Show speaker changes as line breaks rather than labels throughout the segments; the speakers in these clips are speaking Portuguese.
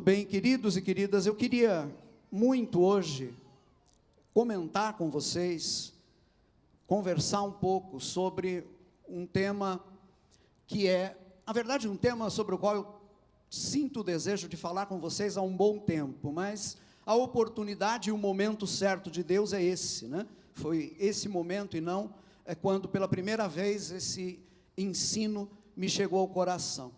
bem, queridos e queridas, eu queria muito hoje comentar com vocês, conversar um pouco sobre um tema que é, na verdade, um tema sobre o qual eu sinto o desejo de falar com vocês há um bom tempo, mas a oportunidade e o momento certo de Deus é esse, né? Foi esse momento e não é quando pela primeira vez esse ensino me chegou ao coração.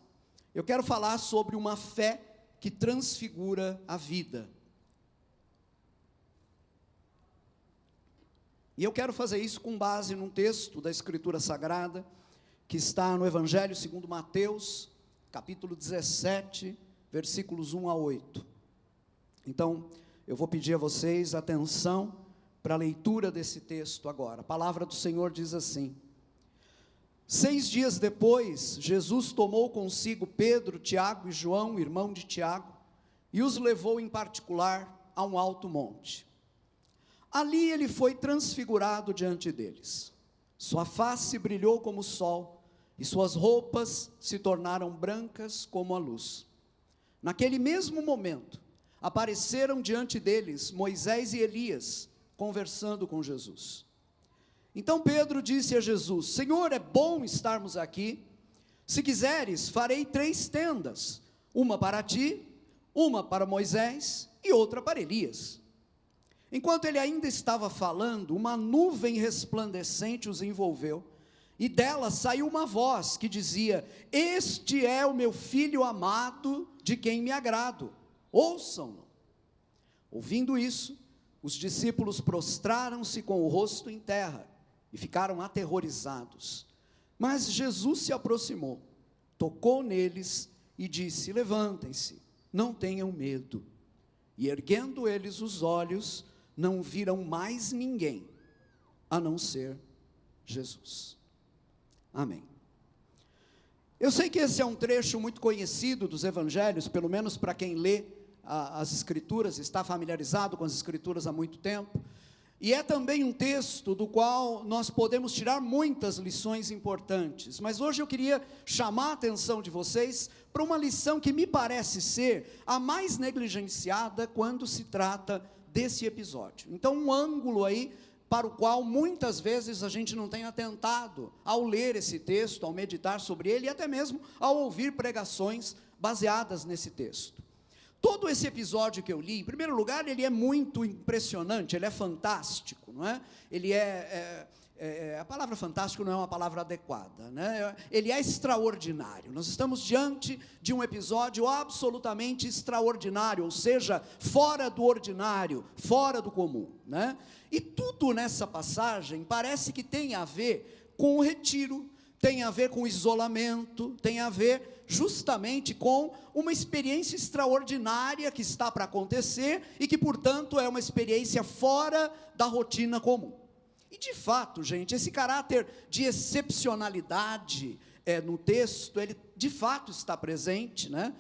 Eu quero falar sobre uma fé que transfigura a vida. E eu quero fazer isso com base num texto da Escritura Sagrada, que está no Evangelho segundo Mateus, capítulo 17, versículos 1 a 8. Então, eu vou pedir a vocês atenção para a leitura desse texto agora. A palavra do Senhor diz assim: 6 dias depois, Jesus tomou consigo Pedro, Tiago e João, irmão de Tiago, e os levou em particular a um alto monte. Ali ele foi transfigurado diante deles. Sua face brilhou como o sol, e suas roupas se tornaram brancas como a luz. Naquele mesmo momento, apareceram diante deles Moisés e Elias, conversando com Jesus. Então Pedro disse a Jesus: Senhor, é bom estarmos aqui. Se quiseres, farei 3 tendas, uma para ti, uma para Moisés e outra para Elias. Enquanto ele ainda estava falando, uma nuvem resplandecente os envolveu, e dela saiu uma voz que dizia: Este é o meu filho amado, de quem me agrado, ouçam-no. Ouvindo isso, os discípulos prostraram-se com o rosto em terra, e ficaram aterrorizados. Mas Jesus se aproximou, tocou neles e disse: Levantem-se, não tenham medo. E erguendo eles os olhos, não viram mais ninguém, a não ser Jesus. Amém. Eu sei que esse é um trecho muito conhecido dos evangelhos, pelo menos para quem lê as escrituras, está familiarizado com as escrituras há muito tempo, e é também um texto do qual nós podemos tirar muitas lições importantes, mas hoje eu queria chamar a atenção de vocês para uma lição que me parece ser a mais negligenciada quando se trata desse episódio. Então, um ângulo aí para o qual muitas vezes a gente não tem atentado ao ler esse texto, ao meditar sobre ele, e até mesmo ao ouvir pregações baseadas nesse texto. Todo esse episódio que eu li, em primeiro lugar, ele é muito impressionante, ele é fantástico, não é? Ele a palavra fantástico não é uma palavra adequada, né? Ele é extraordinário. Nós estamos diante de um episódio absolutamente extraordinário, ou seja, fora do ordinário, fora do comum, né? E tudo nessa passagem parece que tem a ver com o retiro, tem a ver com o isolamento, tem a ver justamente com uma experiência extraordinária que está para acontecer e que, portanto, é uma experiência fora da rotina comum. E, de fato, gente, esse caráter de excepcionalidade no texto, ele de fato está presente, né?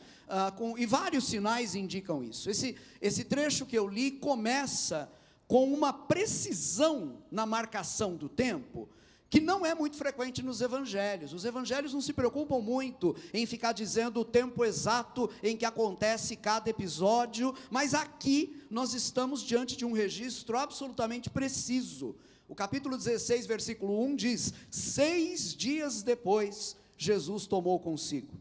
E vários sinais indicam isso. Esse trecho que eu li começa com uma precisão na marcação do tempo, que não é muito frequente nos evangelhos. Os evangelhos não se preocupam muito em ficar dizendo o tempo exato em que acontece cada episódio, mas aqui nós estamos diante de um registro absolutamente preciso. O capítulo 16, versículo 1 diz: 6 dias depois, Jesus tomou consigo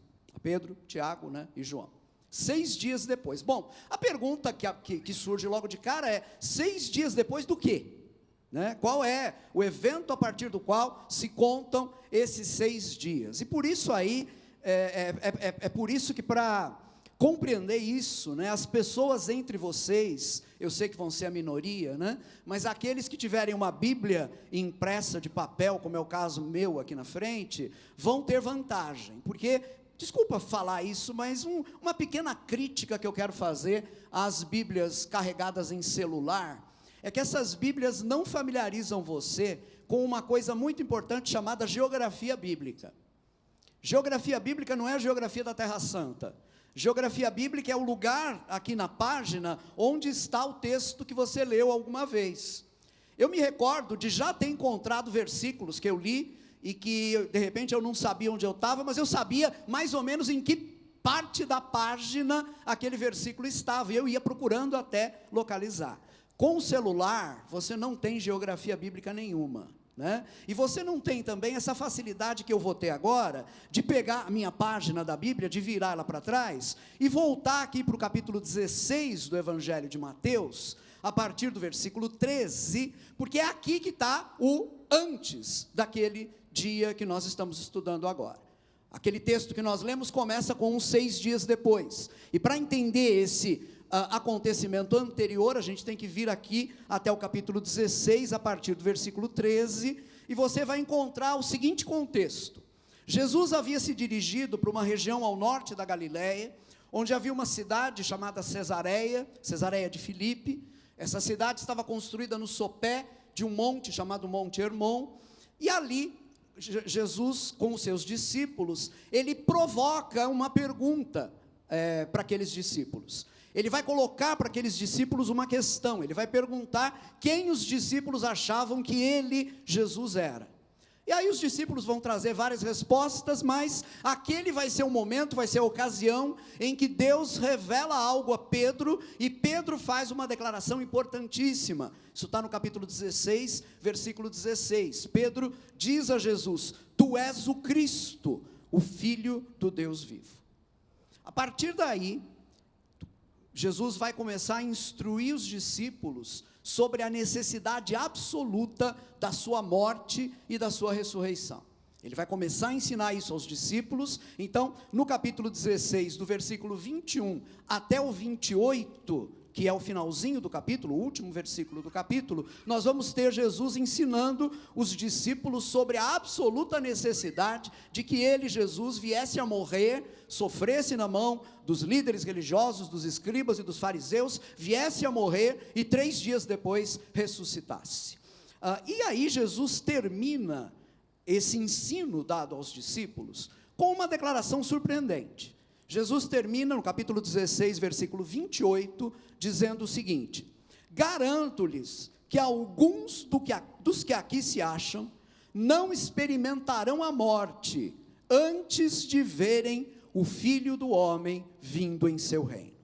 Pedro, Tiago, né, e João. 6 dias depois. Bom, a pergunta que surge logo de cara é: 6 dias depois do quê? Né? Qual é o evento a partir do qual se contam esses 6 dias? E por isso aí, é por isso que para compreender isso, né, as pessoas entre vocês, eu sei que vão ser a minoria, né, mas aqueles que tiverem uma Bíblia impressa de papel, como é o caso meu aqui na frente, vão ter vantagem, porque, desculpa falar isso, mas uma pequena crítica que eu quero fazer às Bíblias carregadas em celular, é que essas Bíblias não familiarizam você com uma coisa muito importante chamada geografia bíblica. Geografia bíblica não é a geografia da Terra Santa. Geografia bíblica é o lugar aqui na página onde está o texto que você leu alguma vez. Eu me recordo de já ter encontrado versículos que eu li e que de repente eu não sabia onde eu estava, mas eu sabia mais ou menos em que parte da página aquele versículo estava, e eu ia procurando até localizar. Com o celular, você não tem geografia bíblica nenhuma, né? E você não tem também essa facilidade que eu vou ter agora, de pegar a minha página da Bíblia, de virar ela para trás, e voltar aqui para o capítulo 16 do Evangelho de Mateus, a partir do versículo 13, porque é aqui que está o antes daquele dia que nós estamos estudando agora. Aquele texto que nós lemos começa com uns 6 dias depois, e para entender esse acontecimento anterior, a gente tem que vir aqui até o capítulo 16, a partir do versículo 13, e você vai encontrar o seguinte contexto. Jesus havia se dirigido para uma região ao norte da Galileia, onde havia uma cidade chamada Cesareia de Filipe. Essa cidade estava construída no sopé de um monte chamado Monte Hermon, e ali Jesus, com os seus discípulos, ele provoca uma pergunta para aqueles discípulos. Ele vai colocar para aqueles discípulos uma questão, ele vai perguntar quem os discípulos achavam que ele, Jesus, era. E aí os discípulos vão trazer várias respostas, mas aquele vai ser o momento, vai ser a ocasião em que Deus revela algo a Pedro, e Pedro faz uma declaração importantíssima. Isso está no capítulo 16, versículo 16. Pedro diz a Jesus: tu és o Cristo, o Filho do Deus vivo. A partir daí, Jesus vai começar a instruir os discípulos sobre a necessidade absoluta da sua morte e da sua ressurreição. Ele vai começar a ensinar isso aos discípulos. Então, no capítulo 16, do versículo 21 até o 28, que é o finalzinho do capítulo, o último versículo do capítulo, nós vamos ter Jesus ensinando os discípulos sobre a absoluta necessidade de que ele, Jesus, viesse a morrer, sofresse na mão dos líderes religiosos, dos escribas e dos fariseus, viesse a morrer e 3 dias depois ressuscitasse. E aí Jesus termina esse ensino dado aos discípulos com uma declaração surpreendente. Jesus termina no capítulo 16, versículo 28, dizendo o seguinte: garanto-lhes que alguns dos que aqui se acham não experimentarão a morte antes de verem o Filho do Homem vindo em seu reino.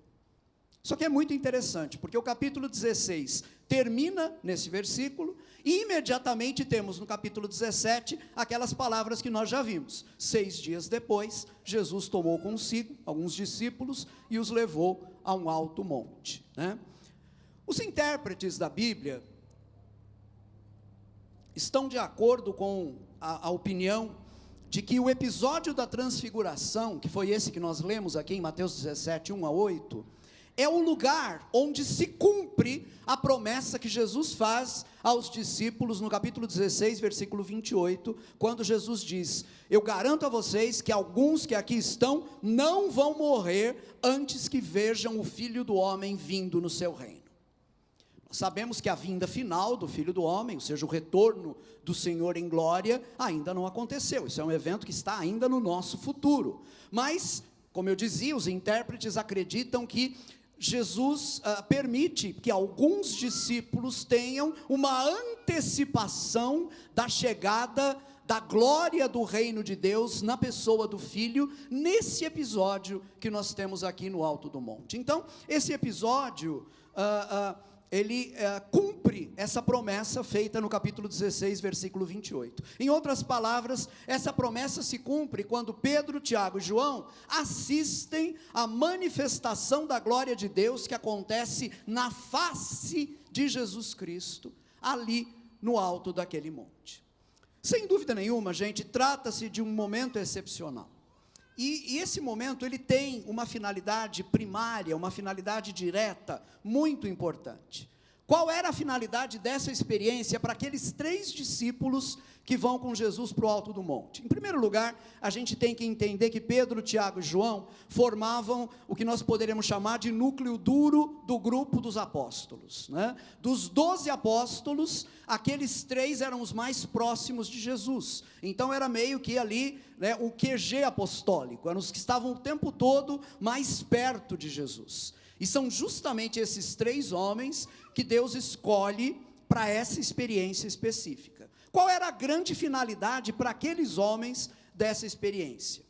Isso aqui é muito interessante, porque o capítulo 16 termina nesse versículo, e imediatamente temos no capítulo 17, aquelas palavras que nós já vimos. 6 dias depois, Jesus tomou consigo alguns discípulos e os levou a um alto monte, né? Os intérpretes da Bíblia estão de acordo com a opinião de que o episódio da transfiguração, que foi esse que nós lemos aqui em Mateus 17, 1 a 8, é o lugar onde se cumpre a promessa que Jesus faz aos discípulos no capítulo 16, versículo 28, quando Jesus diz: eu garanto a vocês que alguns que aqui estão não vão morrer antes que vejam o Filho do Homem vindo no seu reino. Nós sabemos que a vinda final do Filho do Homem, ou seja, o retorno do Senhor em glória, ainda não aconteceu. Isso é um evento que está ainda no nosso futuro. Mas, como eu dizia, os intérpretes acreditam que Jesus permite que alguns discípulos tenham uma antecipação da chegada da glória do reino de Deus na pessoa do Filho, nesse episódio que nós temos aqui no alto do monte. Então, esse episódio, ele cumpre essa promessa feita no capítulo 16, versículo 28. Em outras palavras, essa promessa se cumpre quando Pedro, Tiago e João assistem à manifestação da glória de Deus que acontece na face de Jesus Cristo, ali no alto daquele monte. Sem dúvida nenhuma, gente, trata-se de um momento excepcional. E esse momento, ele tem uma finalidade primária, uma finalidade direta, muito importante. Qual era a finalidade dessa experiência para aqueles 3 discípulos que vão com Jesus para o alto do monte? Em primeiro lugar, a gente tem que entender que Pedro, Tiago e João formavam o que nós poderíamos chamar de núcleo duro do grupo dos apóstolos, né? Dos 12 apóstolos, aqueles 3 eram os mais próximos de Jesus. Então era meio que ali, né, o QG apostólico, eram os que estavam o tempo todo mais perto de Jesus. E são justamente esses 3 homens que Deus escolhe para essa experiência específica. Qual era a grande finalidade para aqueles homens dessa experiência?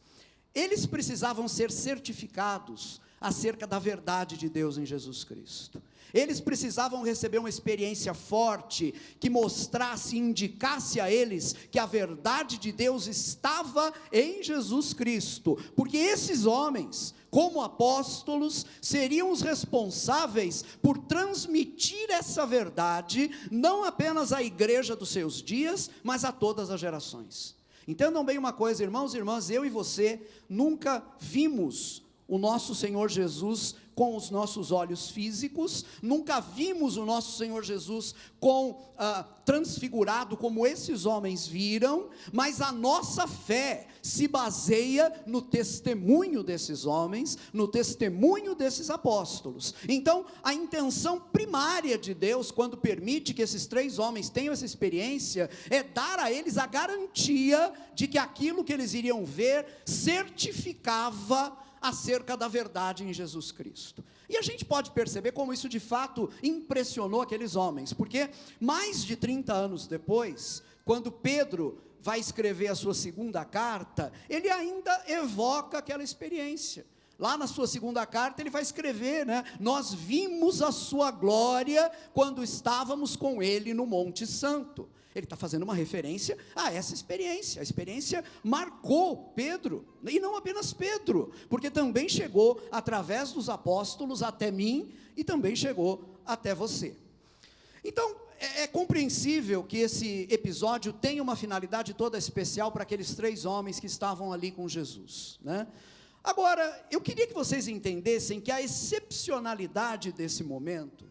eles precisavam ser certificados acerca da verdade de Deus em Jesus Cristo. Eles precisavam receber uma experiência forte, que mostrasse e indicasse a eles que a verdade de Deus estava em Jesus Cristo, porque esses homens, como apóstolos, seriam os responsáveis por transmitir essa verdade, não apenas à igreja dos seus dias, mas a todas as gerações. Entendam bem uma coisa, irmãos e irmãs, eu e você nunca vimos o nosso Senhor Jesus com os nossos olhos físicos, nunca vimos o nosso Senhor Jesus transfigurado como esses homens viram, mas a nossa fé se baseia no testemunho desses homens, no testemunho desses apóstolos. Então, a intenção primária de Deus, quando permite que esses 3 homens tenham essa experiência, é dar a eles a garantia de que aquilo que eles iriam ver certificava acerca da verdade em Jesus Cristo. E a gente pode perceber como isso de fato impressionou aqueles homens, porque mais de 30 anos depois, quando Pedro vai escrever a sua segunda carta, ele ainda evoca aquela experiência. Lá na sua segunda carta ele vai escrever, nós vimos a sua glória quando estávamos com ele no Monte Santo. Ele está fazendo uma referência a essa experiência. A experiência marcou Pedro, e não apenas Pedro, porque também chegou através dos apóstolos até mim, e também chegou até você. Então, é compreensível que esse episódio tenha uma finalidade toda especial para aqueles 3 homens que estavam ali com Jesus, Agora, eu queria que vocês entendessem que a excepcionalidade desse momento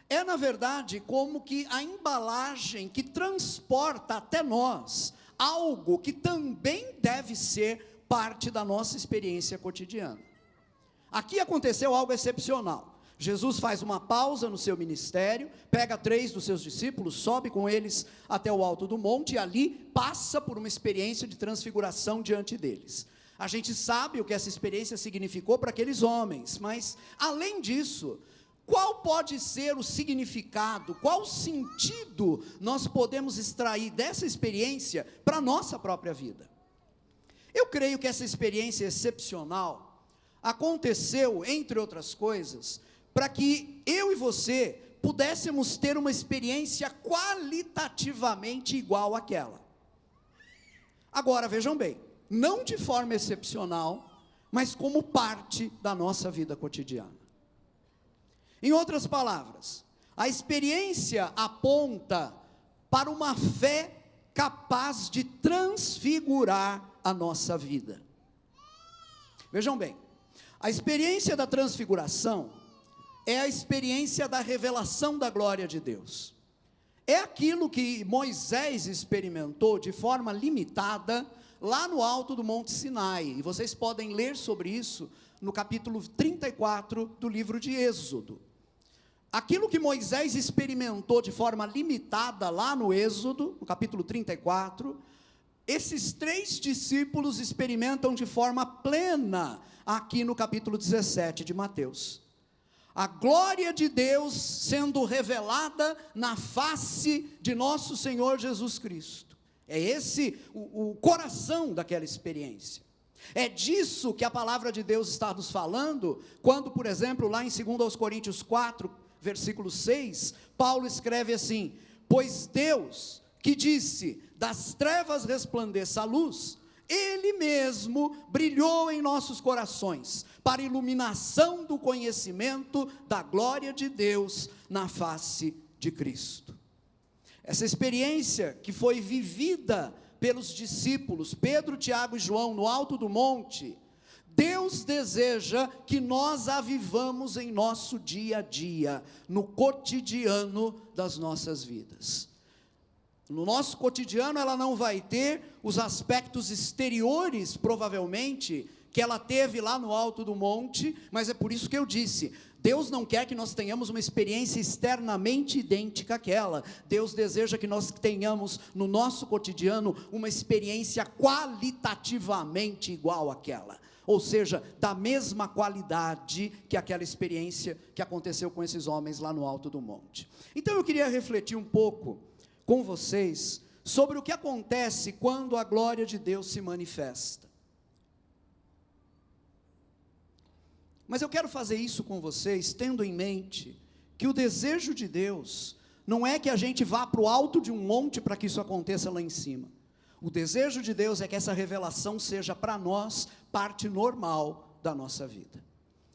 é, na verdade, como que a embalagem que transporta até nós algo que também deve ser parte da nossa experiência cotidiana. Aqui aconteceu algo excepcional. Jesus faz uma pausa no seu ministério, pega 3 dos seus discípulos, sobe com eles até o alto do monte, e ali passa por uma experiência de transfiguração diante deles. A gente sabe o que essa experiência significou para aqueles homens, mas, além disso, qual pode ser o significado, qual sentido nós podemos extrair dessa experiência para a nossa própria vida? Eu creio que essa experiência excepcional aconteceu, entre outras coisas, para que eu e você pudéssemos ter uma experiência qualitativamente igual àquela. Agora, vejam bem, não de forma excepcional, mas como parte da nossa vida cotidiana. Em outras palavras, a experiência aponta para uma fé capaz de transfigurar a nossa vida. Vejam bem, a experiência da transfiguração é a experiência da revelação da glória de Deus. É aquilo que Moisés experimentou de forma limitada lá no alto do Monte Sinai, e vocês podem ler sobre isso no capítulo 34 do livro de Êxodo. Aquilo que Moisés experimentou de forma limitada lá no Êxodo, no capítulo 34, esses 3 discípulos experimentam de forma plena aqui no capítulo 17 de Mateus. A glória de Deus sendo revelada na face de nosso Senhor Jesus Cristo. É esse o coração daquela experiência. É disso que a palavra de Deus está nos falando, quando, por exemplo, lá em 2 Coríntios 4, versículo 6, Paulo escreve assim: pois Deus, que disse, das trevas resplandeça a luz, Ele mesmo brilhou em nossos corações, para iluminação do conhecimento da glória de Deus na face de Cristo. Essa experiência que foi vivida pelos discípulos, Pedro, Tiago e João, no alto do monte, Deus deseja que nós a vivamos em nosso dia a dia, no cotidiano das nossas vidas. No nosso cotidiano ela não vai ter os aspectos exteriores, provavelmente, que ela teve lá no alto do monte, mas é por isso que eu disse, Deus não quer que nós tenhamos uma experiência externamente idêntica àquela. Deus deseja que nós tenhamos no nosso cotidiano uma experiência qualitativamente igual àquela, ou seja, da mesma qualidade que aquela experiência que aconteceu com esses homens lá no alto do monte. Então eu queria refletir um pouco com vocês sobre o que acontece quando a glória de Deus se manifesta. Mas eu quero fazer isso com vocês, tendo em mente que o desejo de Deus não é que a gente vá para o alto de um monte para que isso aconteça lá em cima. O desejo de Deus é que essa revelação seja para nós parte normal da nossa vida.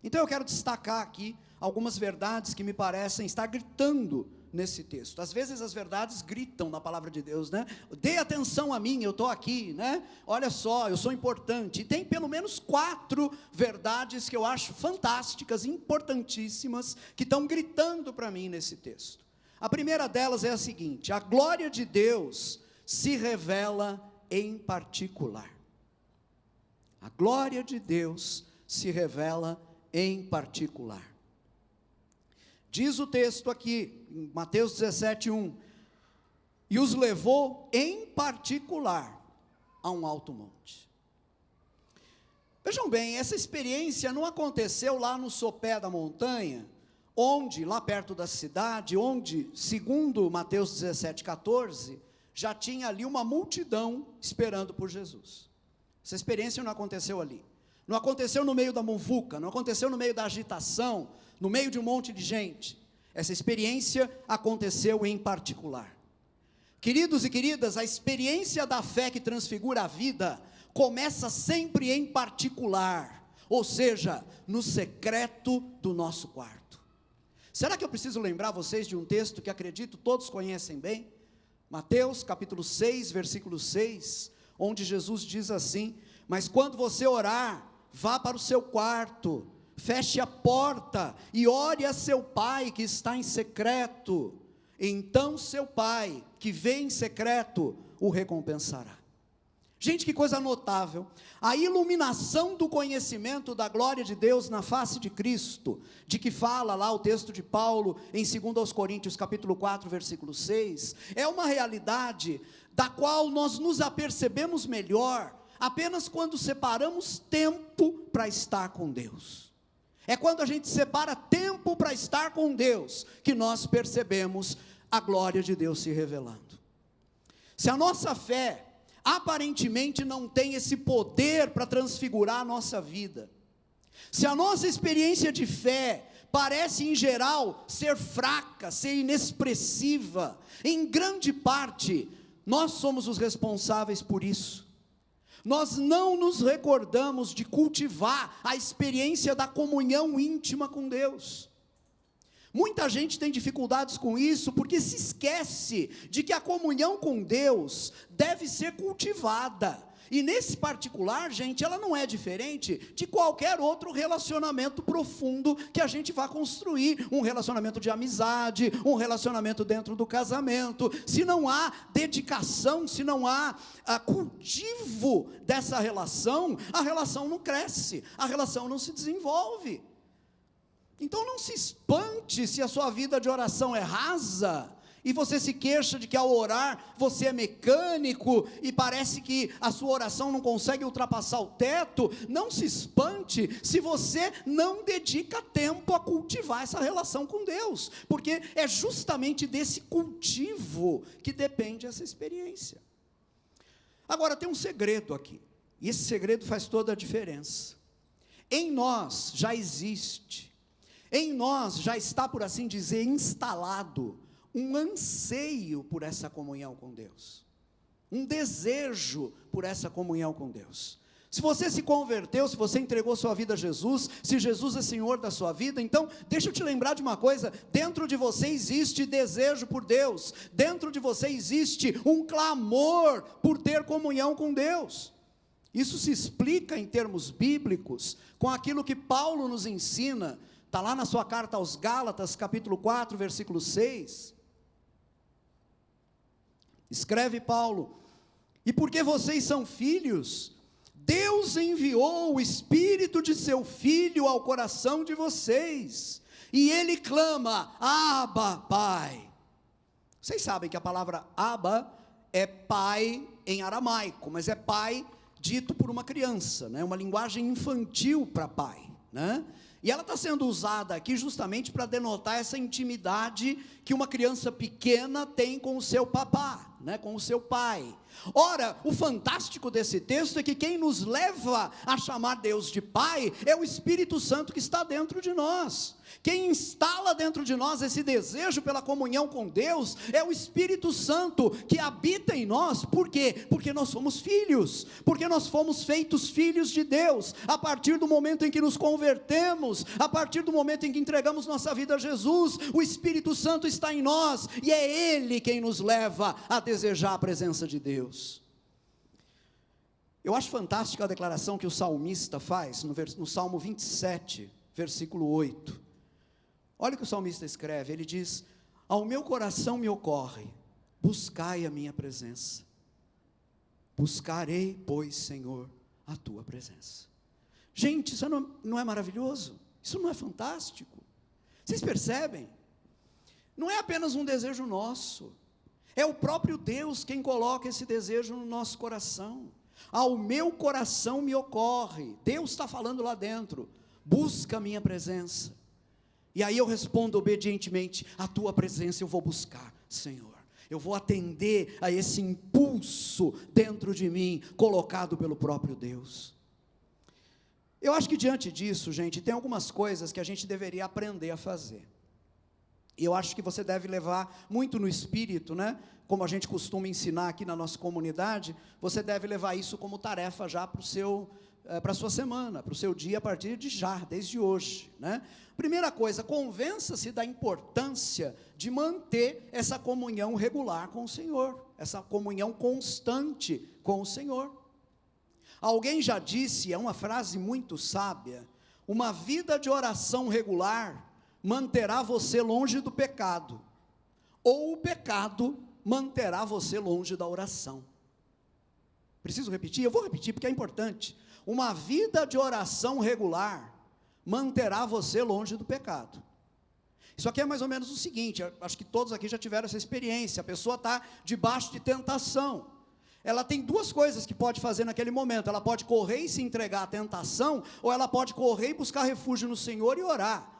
Então eu quero destacar aqui algumas verdades que me parecem estar gritando nesse texto. Às vezes as verdades gritam na palavra de Deus, né? Dê atenção a mim, eu estou aqui, né? Olha só, eu sou importante. E tem pelo menos 4 verdades que eu acho fantásticas, importantíssimas, que estão gritando para mim nesse texto. A primeira delas é a seguinte: a glória de Deus se revela em particular. A glória de Deus se revela em particular. Diz o texto aqui, em Mateus 17:1, e os levou em particular a um alto monte. Vejam bem, essa experiência não aconteceu lá no sopé da montanha, onde, lá perto da cidade, onde, segundo Mateus 17:14, já tinha ali uma multidão esperando por Jesus. Essa experiência não aconteceu ali. Não aconteceu no meio da muvuca, não aconteceu no meio da agitação, no meio de um monte de gente. Essa experiência aconteceu em particular. Queridos e queridas, a experiência da fé que transfigura a vida começa sempre em particular, ou seja, no secreto do nosso quarto. Será que eu preciso lembrar vocês de um texto que acredito todos conhecem bem? Mateus capítulo 6, versículo 6, onde Jesus diz assim: mas quando você orar, vá para o seu quarto, feche a porta e ore a seu pai que está em secreto, então seu pai que vê em secreto o recompensará. Gente, que coisa notável, a iluminação do conhecimento da glória de Deus na face de Cristo, de que fala lá o texto de Paulo em 2 Coríntios capítulo 4, versículo 6, é uma realidade da qual nós nos apercebemos melhor apenas quando separamos tempo para estar com Deus. É quando a gente separa tempo para estar com Deus, que nós percebemos a glória de Deus se revelando. Se a nossa fé aparentemente não tem esse poder para transfigurar a nossa vida, se a nossa experiência de fé parece em geral ser fraca, ser inexpressiva, em grande parte, nós somos os responsáveis por isso. Nós não nos recordamos de cultivar a experiência da comunhão íntima com Deus. Muita gente tem dificuldades com isso, porque se esquece de que a comunhão com Deus deve ser cultivada. E nesse particular, gente, ela não é diferente de qualquer outro relacionamento profundo que a gente vai construir, um relacionamento de amizade, um relacionamento dentro do casamento. Se não há dedicação, se não há cultivo dessa relação, a relação não cresce, a relação não se desenvolve. Então não se espante se a sua vida de oração é rasa, e você se queixa de que ao orar você é mecânico, e parece que a sua oração não consegue ultrapassar o teto. Não se espante se você não dedica tempo a cultivar essa relação com Deus, porque é justamente desse cultivo que depende essa experiência. Agora tem um segredo aqui, e esse segredo faz toda a diferença. Em nós já existe, em nós já está, por assim dizer, instalado um anseio por essa comunhão com Deus, um desejo por essa comunhão com Deus. Se você se converteu, se você entregou sua vida a Jesus, se Jesus é Senhor da sua vida, então deixa eu te lembrar de uma coisa: dentro de você existe desejo por Deus, dentro de você existe um clamor por ter comunhão com Deus. Isso se explica em termos bíblicos com aquilo que Paulo nos ensina, está lá na sua carta aos Gálatas, capítulo 4, versículo 6, escreve Paulo: e porque vocês são filhos, Deus enviou o Espírito de seu Filho ao coração de vocês, e Ele clama: Abba, Pai. Vocês sabem que a palavra Abba é pai em aramaico, mas é pai dito por uma criança, né? Uma linguagem infantil para pai, né? E ela está sendo usada aqui justamente para denotar essa intimidade que uma criança pequena tem com o seu papá, né, com o seu Pai. Ora, o fantástico desse texto é que quem nos leva a chamar Deus de Pai é o Espírito Santo que está dentro de nós. Quem instala dentro de nós esse desejo pela comunhão com Deus é o Espírito Santo que habita em nós. Por quê? Porque nós somos filhos, porque nós fomos feitos filhos de Deus, a partir do momento em que nos convertemos, a partir do momento em que entregamos nossa vida a Jesus, o Espírito Santo está em nós, e é Ele quem nos leva a desejar a presença de Deus. Eu acho fantástica a declaração que o salmista faz, no Salmo 27, versículo 8, olha o que o salmista escreve, ele diz: ao meu coração me ocorre, buscai a minha presença, buscarei, pois, Senhor, a tua presença. Gente, isso não é maravilhoso? Isso não é fantástico? Vocês percebem? Não é apenas um desejo nosso, é o próprio Deus quem coloca esse desejo no nosso coração. Ao meu coração me ocorre, Deus está falando lá dentro, busca a minha presença. E aí eu respondo obedientemente: a tua presença eu vou buscar, Senhor. Eu vou atender a esse impulso dentro de mim, colocado pelo próprio Deus. Eu acho que diante disso, gente, tem algumas coisas que a gente deveria aprender a fazer. E eu acho que você deve levar muito no espírito, né? Como a gente costuma ensinar aqui na nossa comunidade, você deve levar isso como tarefa já para a sua semana, para o seu dia a partir de já, desde hoje, né? Primeira coisa, convença-se da importância de manter essa comunhão regular com o Senhor, essa comunhão constante com o Senhor. Alguém já disse, é uma frase muito sábia: uma vida de oração regular manterá você longe do pecado, ou o pecado manterá você longe da oração. Preciso repetir? Eu vou repetir porque é importante. Uma vida de oração regular manterá você longe do pecado. Isso aqui é mais ou menos o seguinte, acho que todos aqui já tiveram essa experiência. A pessoa está debaixo de tentação, ela tem duas coisas que pode fazer naquele momento: ela pode correr e se entregar à tentação, ou ela pode correr e buscar refúgio no Senhor e orar.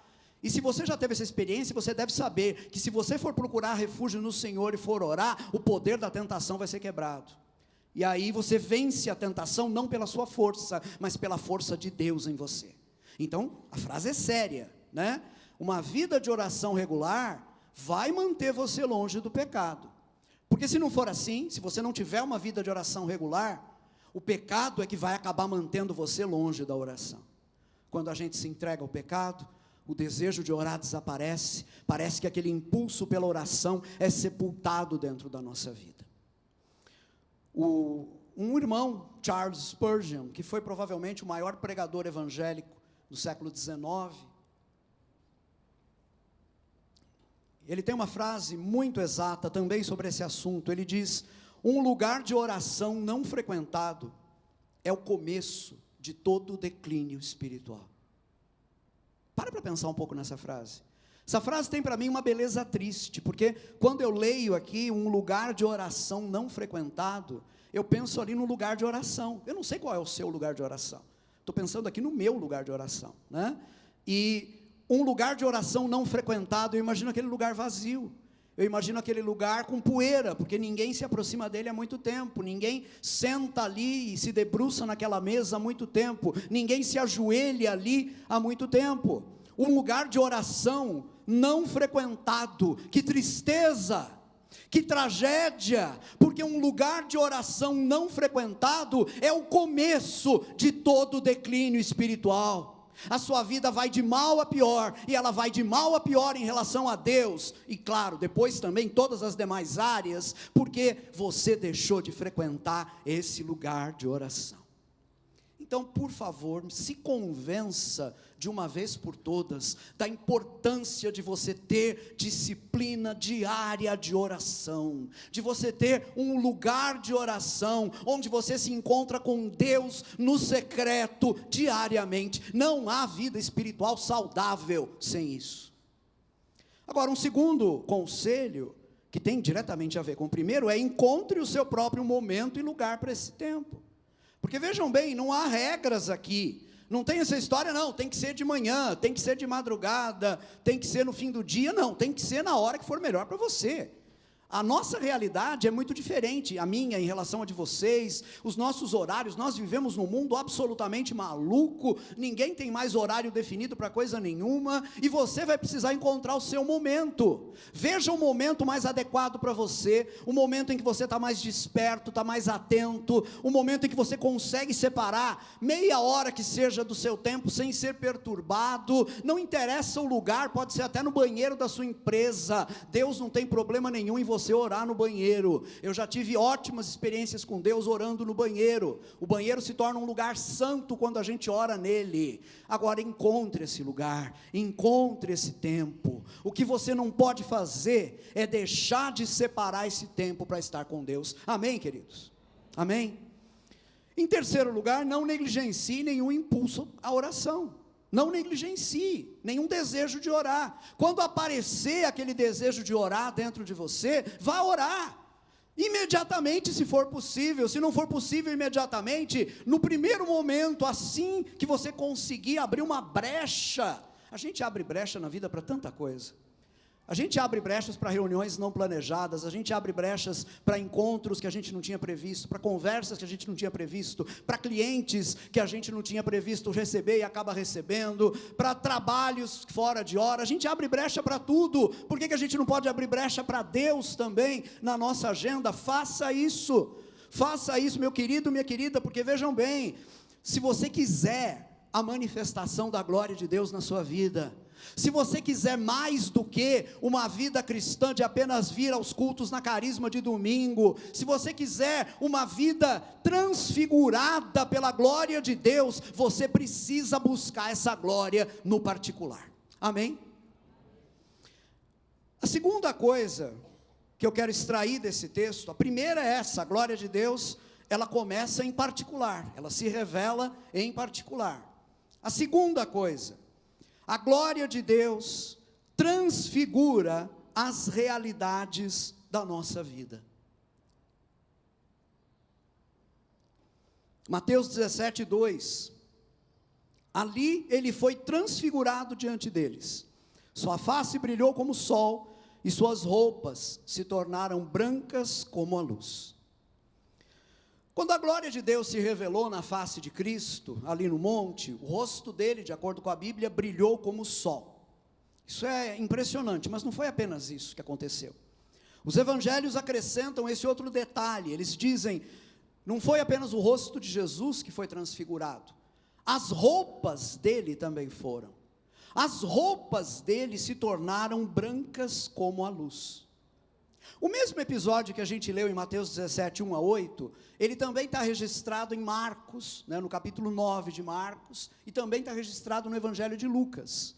E se você já teve essa experiência, você deve saber que se você for procurar refúgio no Senhor e for orar, o poder da tentação vai ser quebrado. E aí você vence a tentação não pela sua força, mas pela força de Deus em você. Então, a frase é séria, né? Uma vida de oração regular vai manter você longe do pecado. Porque se não for assim, se você não tiver uma vida de oração regular, o pecado é que vai acabar mantendo você longe da oração. Quando a gente se entrega ao pecado, o desejo de orar desaparece, parece que aquele impulso pela oração é sepultado dentro da nossa vida. Um irmão, Charles Spurgeon, que foi provavelmente o maior pregador evangélico do século XIX, ele tem uma frase muito exata também sobre esse assunto. Ele diz: um lugar de oração não frequentado é o começo de todo o declínio espiritual. Para pensar um pouco nessa frase. Essa frase tem para mim uma beleza triste, porque quando eu leio aqui um lugar de oração não frequentado, eu penso ali no lugar de oração. Eu não sei qual é o seu lugar de oração, estou pensando aqui no meu lugar de oração, né? E um lugar de oração não frequentado, eu imagino aquele lugar vazio, eu imagino aquele lugar com poeira, porque ninguém se aproxima dele há muito tempo, ninguém senta ali e se debruça naquela mesa há muito tempo, ninguém se ajoelha ali há muito tempo. Um lugar de oração não frequentado, que tristeza, que tragédia, porque um lugar de oração não frequentado é o começo de todo o declínio espiritual. A sua vida vai de mal a pior, e ela vai de mal a pior em relação a Deus, e claro, depois também todas as demais áreas, porque você deixou de frequentar esse lugar de oração. Então, por favor, se convença de uma vez por todas da importância de você ter disciplina diária de oração, de você ter um lugar de oração, onde você se encontra com Deus no secreto diariamente. Não há vida espiritual saudável sem isso. Agora, um segundo conselho, que tem diretamente a ver com o primeiro, é: encontre o seu próprio momento e lugar para esse tempo. Porque vejam bem, não há regras aqui, não tem essa história, não, tem que ser de manhã, tem que ser de madrugada, tem que ser no fim do dia, não, tem que ser na hora que for melhor para você. A nossa realidade é muito diferente, a minha em relação a de vocês, os nossos horários, nós vivemos num mundo absolutamente maluco, ninguém tem mais horário definido para coisa nenhuma, e você vai precisar encontrar o seu momento. Veja o momento mais adequado para você, o momento em que você está mais desperto, está mais atento, o momento em que você consegue separar meia hora que seja do seu tempo, sem ser perturbado, não interessa o lugar, pode ser até no banheiro da sua empresa, Deus não tem problema nenhum em você orar no banheiro. Eu já tive ótimas experiências com Deus orando no banheiro. O banheiro se torna um lugar santo quando a gente ora nele. Agora encontre esse lugar, encontre esse tempo. O que você não pode fazer é deixar de separar esse tempo para estar com Deus. Amém, queridos? Amém? Em terceiro lugar, não negligencie nenhum impulso à oração. Não negligencie nenhum desejo de orar. Quando aparecer aquele desejo de orar dentro de você, vá orar. Imediatamente, se for possível. Se não for possível imediatamente, no primeiro momento, assim que você conseguir abrir uma brecha. A gente abre brecha na vida para tanta coisa. A gente abre brechas para reuniões não planejadas, a gente abre brechas para encontros que a gente não tinha previsto, para conversas que a gente não tinha previsto, para clientes que a gente não tinha previsto receber e acaba recebendo, para trabalhos fora de hora. A gente abre brecha para tudo. Por que a gente não pode abrir brecha para Deus também na nossa agenda? Faça isso, meu querido, minha querida, porque vejam bem, se você quiser a manifestação da glória de Deus na sua vida, se você quiser mais do que uma vida cristã de apenas vir aos cultos na carisma de domingo, se você quiser uma vida transfigurada pela glória de Deus, você precisa buscar essa glória no particular. Amém? A segunda coisa que eu quero extrair desse texto, a primeira é essa: a glória de Deus, ela começa em particular, ela se revela em particular. A segunda coisa, a glória de Deus transfigura as realidades da nossa vida. Mateus 17:2, ali ele foi transfigurado diante deles, sua face brilhou como o sol, e suas roupas se tornaram brancas como a luz. Quando a glória de Deus se revelou na face de Cristo, ali no monte, o rosto dele, de acordo com a Bíblia, brilhou como o sol. Isso é impressionante, mas não foi apenas isso que aconteceu. Os evangelhos acrescentam esse outro detalhe, eles dizem, não foi apenas o rosto de Jesus que foi transfigurado, as roupas dele também foram. As roupas dele se tornaram brancas como a luz. O mesmo episódio que a gente leu em Mateus 17, 1-8, ele também está registrado em Marcos, no capítulo 9 de Marcos, e também está registrado no Evangelho de Lucas.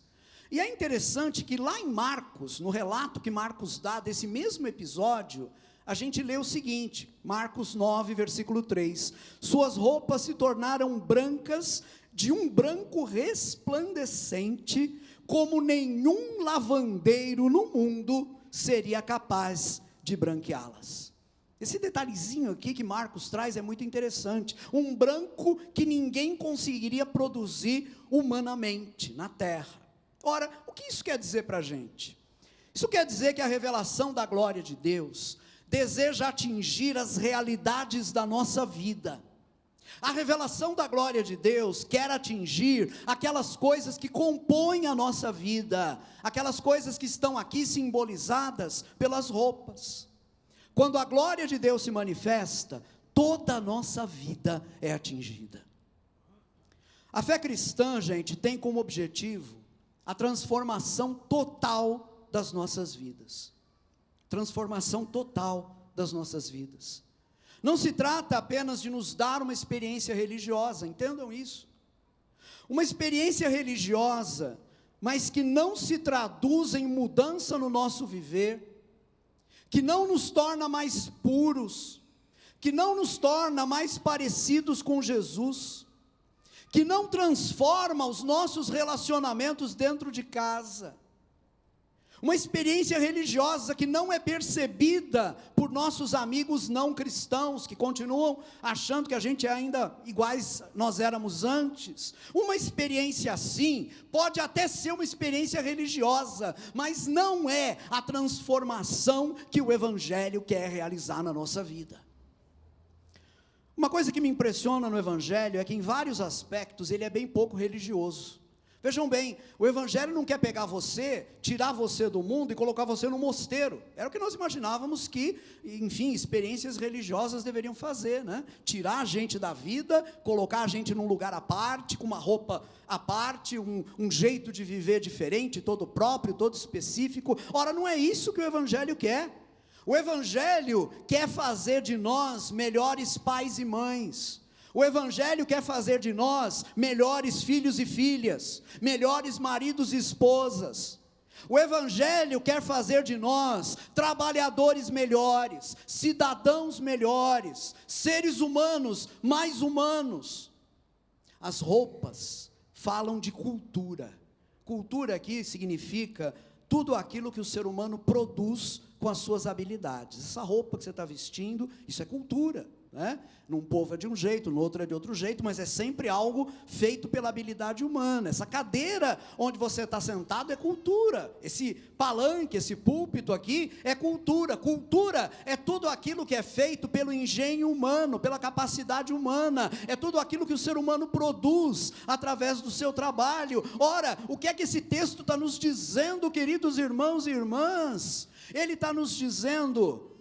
E é interessante que lá em Marcos, no relato que Marcos dá desse mesmo episódio, a gente lê o seguinte, Marcos 9, versículo 3, suas roupas se tornaram brancas, de um branco resplandecente, como nenhum lavandeiro no mundo seria capaz de branqueá-las. Esse detalhezinho aqui que Marcos traz é muito interessante, um branco que ninguém conseguiria produzir humanamente na terra. Ora, o que isso quer dizer para a gente? Isso quer dizer que a revelação da glória de Deus deseja atingir as realidades da nossa vida. A revelação da glória de Deus quer atingir aquelas coisas que compõem a nossa vida, aquelas coisas que estão aqui simbolizadas pelas roupas. Quando a glória de Deus se manifesta, toda a nossa vida é atingida. A fé cristã, gente, tem como objetivo a transformação total das nossas vidas. Transformação total das nossas vidas. Não se trata apenas de nos dar uma experiência religiosa, entendam isso. Uma experiência religiosa, mas que não se traduz em mudança no nosso viver, que não nos torna mais puros, que não nos torna mais parecidos com Jesus, que não transforma os nossos relacionamentos dentro de casa. Uma experiência religiosa que não é percebida por nossos amigos não cristãos, que continuam achando que a gente é ainda iguais nós éramos antes. Uma experiência assim pode até ser uma experiência religiosa, mas não é a transformação que o Evangelho quer realizar na nossa vida. Uma coisa que me impressiona no Evangelho é que em vários aspectos ele é bem pouco religioso. Vejam bem, o Evangelho não quer pegar você, tirar você do mundo e colocar você no mosteiro. Era o que nós imaginávamos que, enfim, experiências religiosas deveriam fazer, né? Tirar a gente da vida, colocar a gente num lugar à parte, com uma roupa à parte, um jeito de viver diferente, todo próprio, todo específico. Ora, não é isso que o Evangelho quer. O Evangelho quer fazer de nós melhores pais e mães. O Evangelho quer fazer de nós melhores filhos e filhas, melhores maridos e esposas. O Evangelho quer fazer de nós trabalhadores melhores, cidadãos melhores, seres humanos mais humanos. As roupas falam de cultura. Cultura aqui significa tudo aquilo que o ser humano produz com as suas habilidades. Essa roupa que você está vestindo, isso é cultura. Num povo é de um jeito, no outro é de outro jeito, mas é sempre algo feito pela habilidade humana. Essa cadeira onde você está sentado é cultura, esse palanque, esse púlpito aqui é cultura. Cultura é tudo aquilo que é feito pelo engenho humano, pela capacidade humana, é tudo aquilo que o ser humano produz através do seu trabalho. Ora, o que é que esse texto está nos dizendo, queridos irmãos e irmãs? Ele está nos dizendo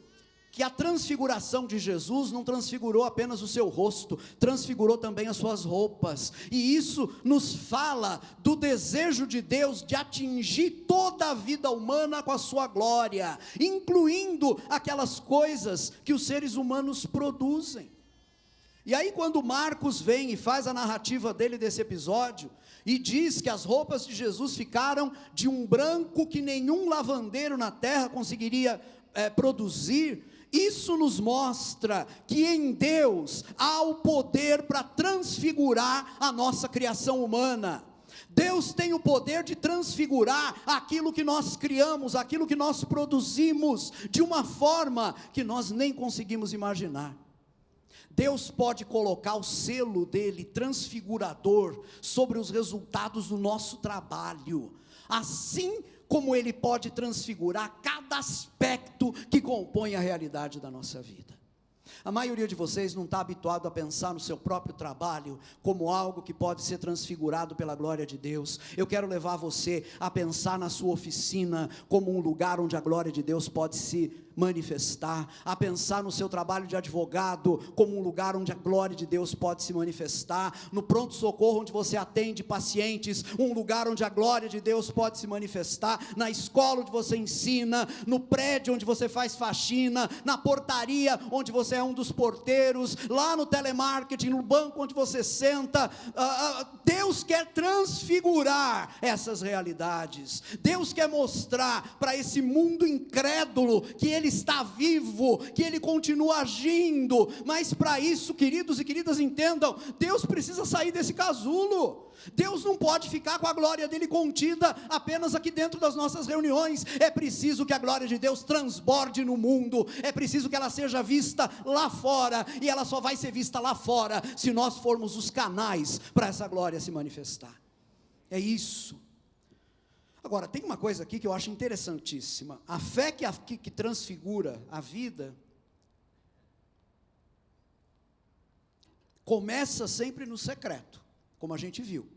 que a transfiguração de Jesus não transfigurou apenas o seu rosto, transfigurou também as suas roupas, e isso nos fala do desejo de Deus de atingir toda a vida humana com a sua glória, incluindo aquelas coisas que os seres humanos produzem. E aí quando Marcos vem e faz a narrativa dele desse episódio, e diz que as roupas de Jesus ficaram de um branco que nenhum lavandeiro na terra conseguiria produzir, isso nos mostra que em Deus há o poder para transfigurar a nossa criação humana. Deus tem o poder de transfigurar aquilo que nós criamos, aquilo que nós produzimos, de uma forma que nós nem conseguimos imaginar. Deus pode colocar o selo dele, transfigurador, sobre os resultados do nosso trabalho, assim como ele pode transfigurar cada aspecto que compõe a realidade da nossa vida. A maioria de vocês não está habituado a pensar no seu próprio trabalho como algo que pode ser transfigurado pela glória de Deus. Eu quero levar você a pensar na sua oficina como um lugar onde a glória de Deus pode se manifestar, a pensar no seu trabalho de advogado como um lugar onde a glória de Deus pode se manifestar, no pronto-socorro onde você atende pacientes, um lugar onde a glória de Deus pode se manifestar, na escola onde você ensina, no prédio onde você faz faxina, na portaria onde você é um dos porteiros, lá no telemarketing, no banco onde você senta. Deus quer transfigurar essas realidades. Deus quer mostrar para esse mundo incrédulo que Ele está vivo, que Ele continua agindo, mas para isso, queridos e queridas, entendam, Deus precisa sair desse casulo. Deus não pode ficar com a glória dele contida apenas aqui dentro das nossas reuniões. É preciso que a glória de Deus transborde no mundo, é preciso que ela seja vista lá fora, e ela só vai ser vista lá fora se nós formos os canais para essa glória se manifestar. É isso. Agora, tem uma coisa aqui que eu acho interessantíssima. A fé que transfigura a vida começa sempre no secreto, como a gente viu.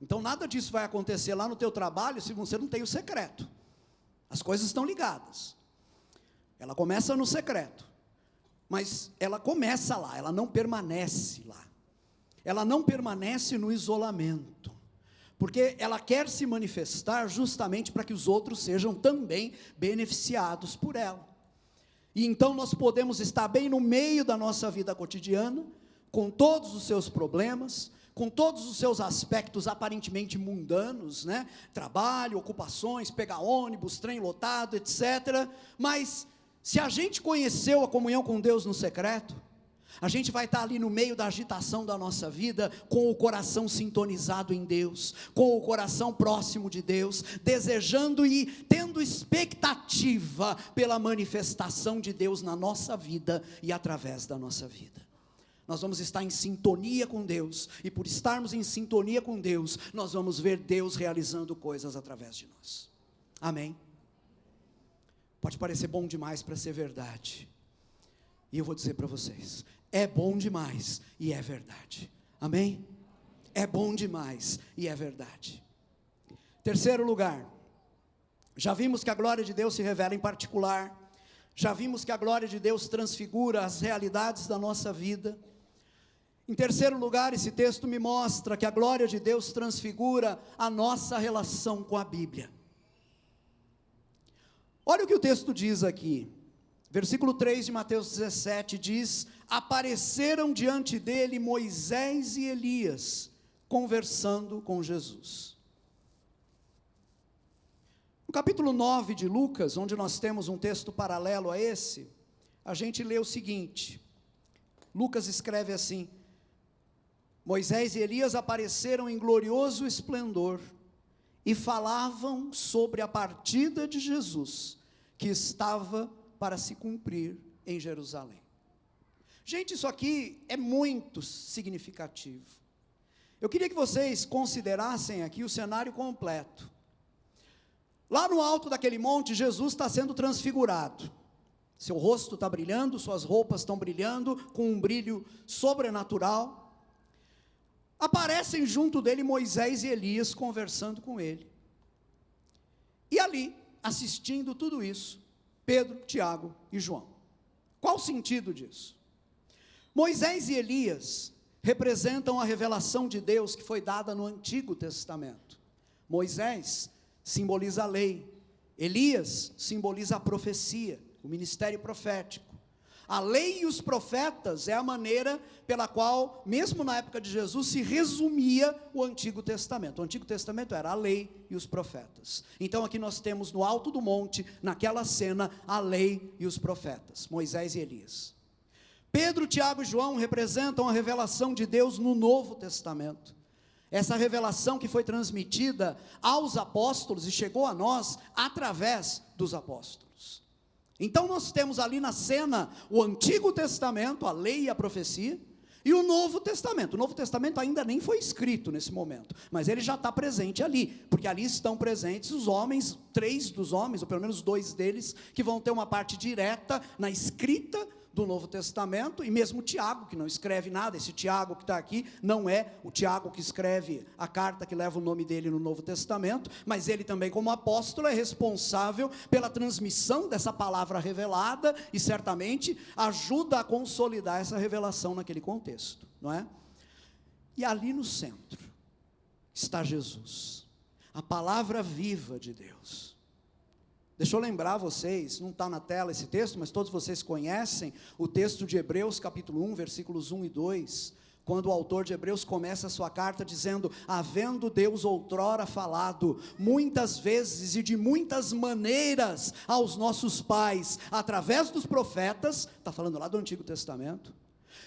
Então nada disso vai acontecer lá no teu trabalho se você não tem o secreto. As coisas estão ligadas. Ela começa no secreto, mas ela começa lá, ela não permanece lá. Ela não permanece no isolamento, porque ela quer se manifestar justamente para que os outros sejam também beneficiados por ela. E então nós podemos estar bem no meio da nossa vida cotidiana, com todos os seus problemas, com todos os seus aspectos aparentemente mundanos, né? Trabalho, ocupações, pegar ônibus, trem lotado, etc. Mas se a gente conheceu a comunhão com Deus no secreto, A gente vai estar ali no meio da agitação da nossa vida, com o coração sintonizado em Deus, com o coração próximo de Deus, desejando e tendo expectativa pela manifestação de Deus na nossa vida e através da nossa vida. Nós vamos estar em sintonia com Deus, e por estarmos em sintonia com Deus, nós vamos ver Deus realizando coisas através de nós. Amém? Pode parecer bom demais para ser verdade, e eu vou dizer para vocês, é bom demais e é verdade. Amém? É bom demais e é verdade. Terceiro lugar, já vimos que a glória de Deus se revela em particular, já vimos que a glória de Deus transfigura as realidades da nossa vida. Em terceiro lugar, esse texto me mostra que a glória de Deus transfigura a nossa relação com a Bíblia. Olha o que o texto diz aqui, versículo 3 de Mateus 17 diz: apareceram diante dele Moisés e Elias, conversando com Jesus. No capítulo 9 de Lucas, onde nós temos um texto paralelo a esse, a gente lê o seguinte, Lucas escreve assim: Moisés e Elias apareceram em glorioso esplendor, e falavam sobre a partida de Jesus, que estava para se cumprir em Jerusalém. Gente, isso aqui é muito significativo. Eu queria que vocês considerassem aqui o cenário completo. Lá no alto daquele monte, Jesus está sendo transfigurado. Seu rosto está brilhando, suas roupas estão brilhando, com um brilho sobrenatural. Aparecem junto dele Moisés e Elias conversando com ele. E ali, assistindo tudo isso, Pedro, Tiago e João. Qual o sentido disso? Moisés e Elias representam a revelação de Deus que foi dada no Antigo Testamento. Moisés simboliza a lei, Elias simboliza a profecia, o ministério profético. A lei e os profetas é a maneira pela qual, mesmo na época de Jesus, se resumia o Antigo Testamento. O Antigo Testamento era a lei e os profetas. Então aqui nós temos no alto do monte, naquela cena, a lei e os profetas, Moisés e Elias. Pedro, Tiago e João representam a revelação de Deus no Novo Testamento. Essa revelação que foi transmitida aos apóstolos e chegou a nós através dos apóstolos. Então nós temos ali na cena o Antigo Testamento, a lei e a profecia, e o Novo Testamento. O Novo Testamento ainda nem foi escrito nesse momento, mas ele já está presente ali, porque ali estão presentes os homens, 3 dos homens, ou pelo menos 2 deles, que vão ter uma parte direta na escrita do Novo Testamento, e mesmo Tiago, que não escreve nada. Esse Tiago que está aqui, não é o Tiago que escreve a carta que leva o nome dele no Novo Testamento, mas ele também como apóstolo é responsável pela transmissão dessa palavra revelada, e certamente ajuda a consolidar essa revelação naquele contexto, não é? E ali no centro está Jesus, a palavra viva de Deus. Deixa eu lembrar vocês, não está na tela esse texto, mas todos vocês conhecem o texto de Hebreus capítulo 1, versículos 1 e 2, quando o autor de Hebreus começa a sua carta dizendo: havendo Deus outrora falado, muitas vezes e de muitas maneiras aos nossos pais, através dos profetas, está falando lá do Antigo Testamento,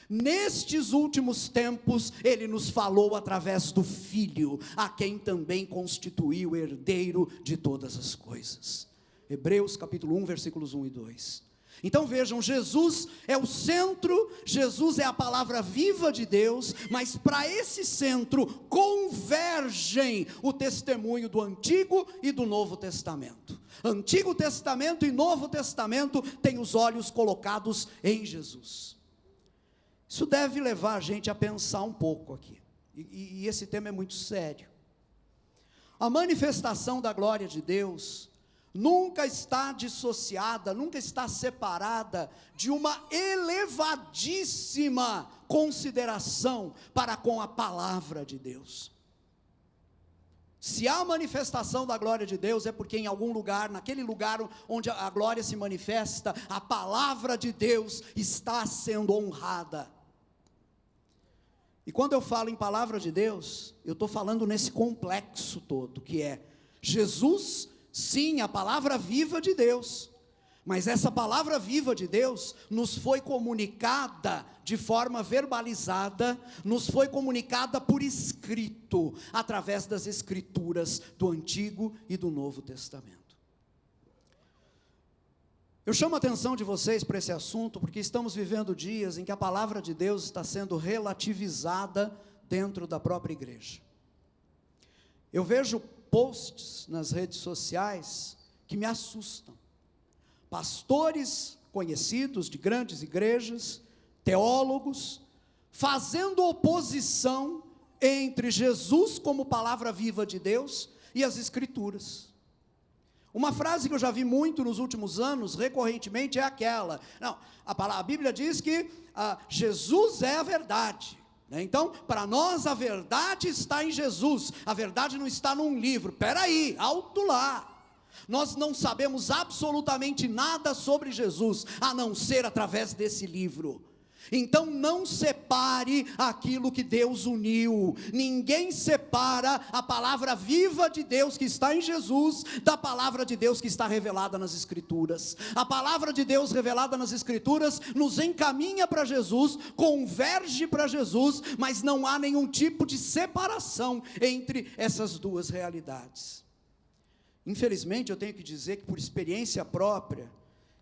nestes últimos tempos, ele nos falou através do Filho, a quem também constituiu herdeiro de todas as coisas. Hebreus capítulo 1, versículos 1 e 2. Então vejam, Jesus é o centro, Jesus é a palavra viva de Deus, mas para esse centro convergem o testemunho do Antigo e do Novo Testamento. Antigo Testamento e Novo Testamento têm os olhos colocados em Jesus. Isso deve levar a gente a pensar um pouco aqui, e esse tema é muito sério. A manifestação da glória de Deus nunca está dissociada, nunca está separada de uma elevadíssima consideração para com a palavra de Deus. Se há manifestação da glória de Deus, é porque em algum lugar, naquele lugar onde a glória se manifesta, a palavra de Deus está sendo honrada. E quando eu falo em palavra de Deus, eu estou falando nesse complexo todo, que é Jesus, sim, a palavra viva de Deus, Mas essa palavra viva de Deus nos foi comunicada de forma verbalizada, nos foi comunicada por escrito, através das escrituras do Antigo e do Novo Testamento. Eu chamo a atenção de vocês para esse assunto, porque estamos vivendo dias em que a palavra de Deus está sendo relativizada dentro da própria igreja. Eu vejo posts nas redes sociais que me assustam. Pastores conhecidos de grandes igrejas, teólogos, fazendo oposição entre Jesus como palavra viva de Deus e as Escrituras. Uma frase que eu já vi muito nos últimos anos, recorrentemente, é aquela: não, a Bíblia diz que Jesus é a verdade. Então, para nós a verdade está em Jesus, a verdade não está num livro. Espera aí, alto lá. Nós não sabemos absolutamente nada sobre Jesus, a não ser através desse livro. Então não separe aquilo que Deus uniu. Ninguém separa a palavra viva de Deus que está em Jesus da palavra de Deus que está revelada nas Escrituras. A palavra de Deus revelada nas Escrituras nos encaminha para Jesus, converge para Jesus, mas não há nenhum tipo de separação entre essas duas realidades. Infelizmente eu tenho que dizer que, por experiência própria,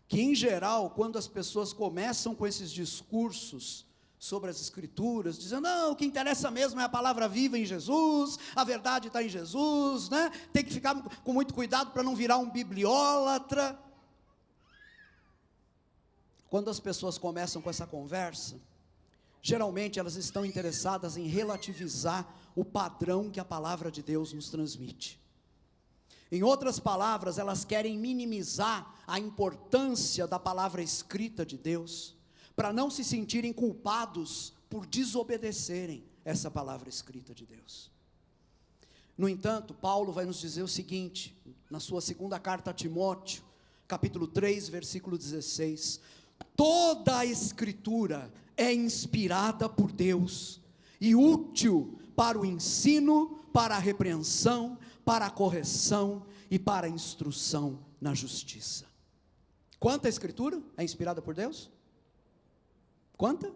que em geral, quando as pessoas começam com esses discursos sobre as Escrituras, dizendo: não, o que interessa mesmo é a palavra viva em Jesus, a verdade está em Jesus, né? Tem que ficar com muito cuidado para não virar um bibliólatra. Quando as pessoas começam com essa conversa, geralmente elas estão interessadas em relativizar o padrão que a palavra de Deus nos transmite. Em outras palavras, elas querem minimizar a importância da palavra escrita de Deus, para não se sentirem culpados por desobedecerem essa palavra escrita de Deus. No entanto, Paulo vai nos dizer o seguinte, na sua segunda carta a Timóteo, capítulo 3, versículo 16: toda a Escritura é inspirada por Deus, e útil para o ensino, para a repreensão, para a correção e para a instrução na justiça. Quanta Escritura é inspirada por Deus? Quanta?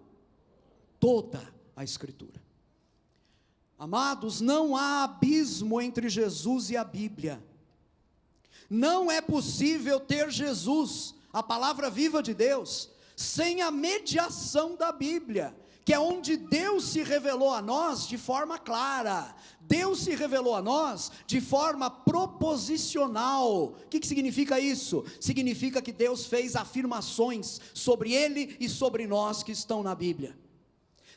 Toda a Escritura. Amados, não há abismo entre Jesus e a Bíblia. Não é possível ter Jesus, a palavra viva de Deus, sem a mediação da Bíblia, que é onde Deus se revelou a nós de forma clara. Deus se revelou a nós de forma proposicional. O que significa isso? Significa que Deus fez afirmações sobre Ele e sobre nós que estão na Bíblia.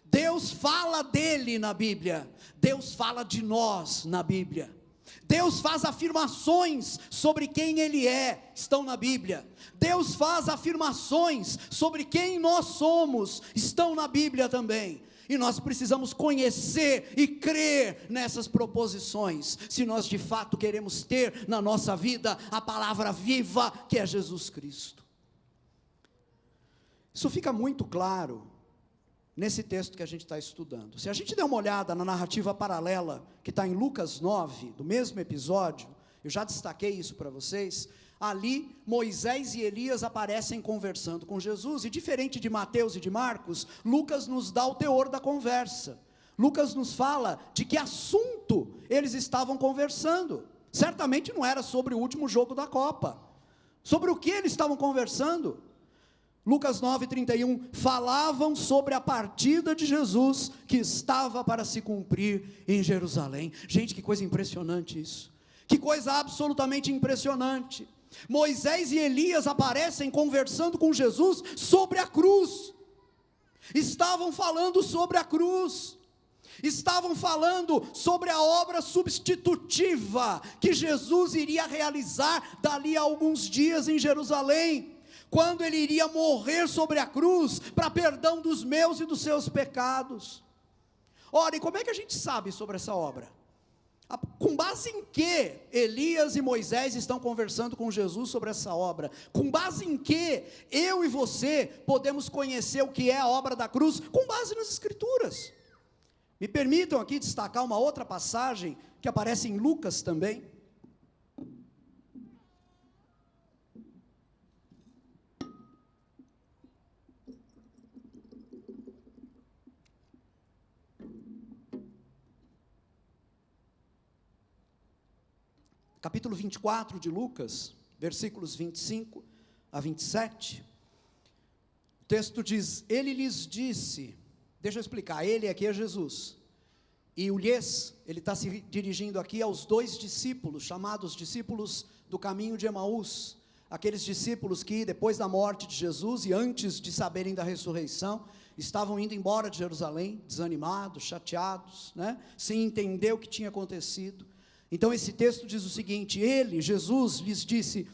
Deus fala dele na Bíblia, Deus fala de nós na Bíblia. Deus faz afirmações sobre quem Ele é, estão na Bíblia. Deus faz afirmações sobre quem nós somos, estão na Bíblia também. E nós precisamos conhecer e crer nessas proposições, se nós de fato queremos ter na nossa vida a palavra viva que é Jesus Cristo. Isso fica muito claro nesse texto que a gente está estudando. Se a gente der uma olhada na narrativa paralela, que está em Lucas 9, do mesmo episódio, eu já destaquei isso para vocês. Ali, Moisés e Elias aparecem conversando com Jesus, e diferente de Mateus e de Marcos, Lucas nos dá o teor da conversa. Lucas nos fala de que assunto eles estavam conversando. Certamente não era sobre o último jogo da Copa. Sobre o que eles estavam conversando? Lucas 9:31, falavam sobre a partida de Jesus, que estava para se cumprir em Jerusalém. Gente, que coisa impressionante isso. Que coisa absolutamente impressionante. Moisés e Elias aparecem conversando com Jesus sobre a cruz. Estavam falando sobre a cruz. Estavam falando sobre a obra substitutiva que Jesus iria realizar dali a alguns dias em Jerusalém, quando Ele iria morrer sobre a cruz para perdão dos meus e dos seus pecados. Ora, e como é que a gente sabe sobre essa obra? Com base em que Elias e Moisés estão conversando com Jesus sobre essa obra? Com base em que eu e você podemos conhecer o que é a obra da cruz? Com base nas Escrituras. Me permitam aqui destacar uma outra passagem que aparece em Lucas também. capítulo 24 de Lucas, versículos 25 a 27, o texto diz: ele lhes disse, deixa eu explicar, ele aqui é Jesus, e o lhes, ele está se dirigindo aqui aos 2 discípulos, chamados discípulos do caminho de Emaús, aqueles discípulos que depois da morte de Jesus e antes de saberem da ressurreição, estavam indo embora de Jerusalém, desanimados, chateados, sem entender o que tinha acontecido. Então esse texto diz o seguinte: ele, Jesus, lhes disse: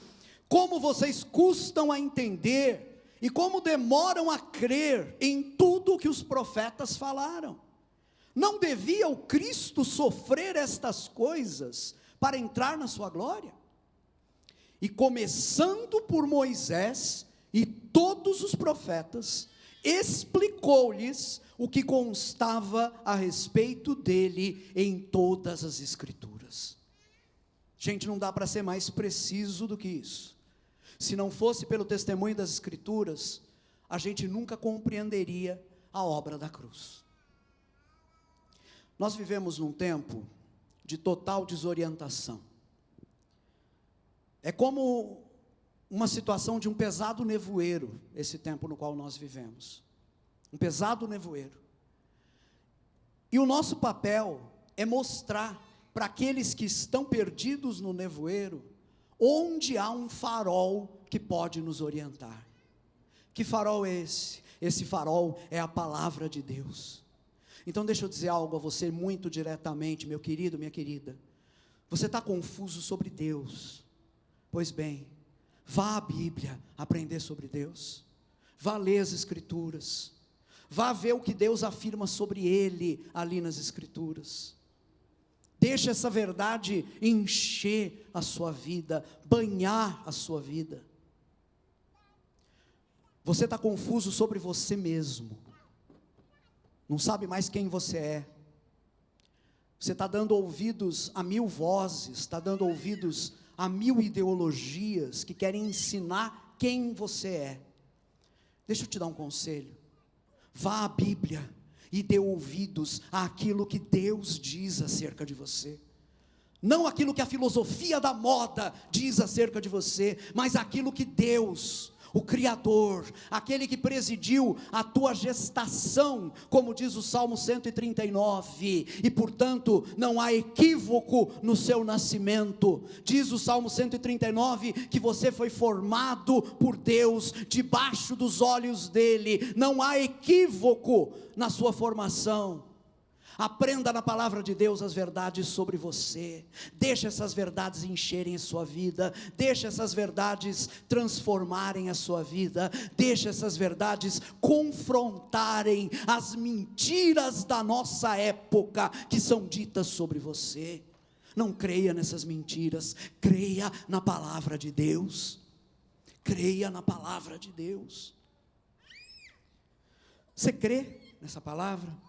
como vocês custam a entender, e como demoram a crer em tudo o que os profetas falaram. Não devia o Cristo sofrer estas coisas, para entrar na sua glória? E começando por Moisés, e todos os profetas, explicou-lhes o que constava a respeito dele, em todas as escrituras. Gente, não dá para ser mais preciso do que isso. Se não fosse pelo testemunho das escrituras, a gente nunca compreenderia a obra da cruz. Nós vivemos num tempo de total desorientação. É como uma situação de um pesado nevoeiro, esse tempo no qual nós vivemos. Um pesado nevoeiro. E o nosso papel é mostrar para aqueles que estão perdidos no nevoeiro, onde há um farol que pode nos orientar. Que farol é esse? Esse farol é a palavra de Deus. Então deixa eu dizer algo a você muito diretamente, meu querido, minha querida. Você está confuso sobre Deus? Pois bem, vá à Bíblia aprender sobre Deus. Vá ler as Escrituras. Vá ver o que Deus afirma sobre Ele ali nas Escrituras. Deixa essa verdade encher a sua vida, banhar a sua vida. Você está confuso sobre você mesmo. Não sabe mais quem você é. Você está dando ouvidos a 1000 vozes, está dando ouvidos a 1000 ideologias que querem ensinar quem você é. Deixa eu te dar um conselho. Vá à Bíblia e dê ouvidos àquilo que Deus diz acerca de você. Não aquilo que a filosofia da moda diz acerca de você, mas aquilo que Deus, o Criador, aquele que presidiu a tua gestação, como diz o Salmo 139, e portanto não há equívoco no seu nascimento. Diz o Salmo 139 que você foi formado por Deus, debaixo dos olhos dele, não há equívoco na sua formação. Aprenda na palavra de Deus as verdades sobre você. Deixa essas verdades encherem a sua vida. Deixa essas verdades transformarem a sua vida. Deixa essas verdades confrontarem as mentiras da nossa época que são ditas sobre você. Não creia nessas mentiras. Creia na palavra de Deus. Creia na palavra de Deus. Você crê nessa palavra?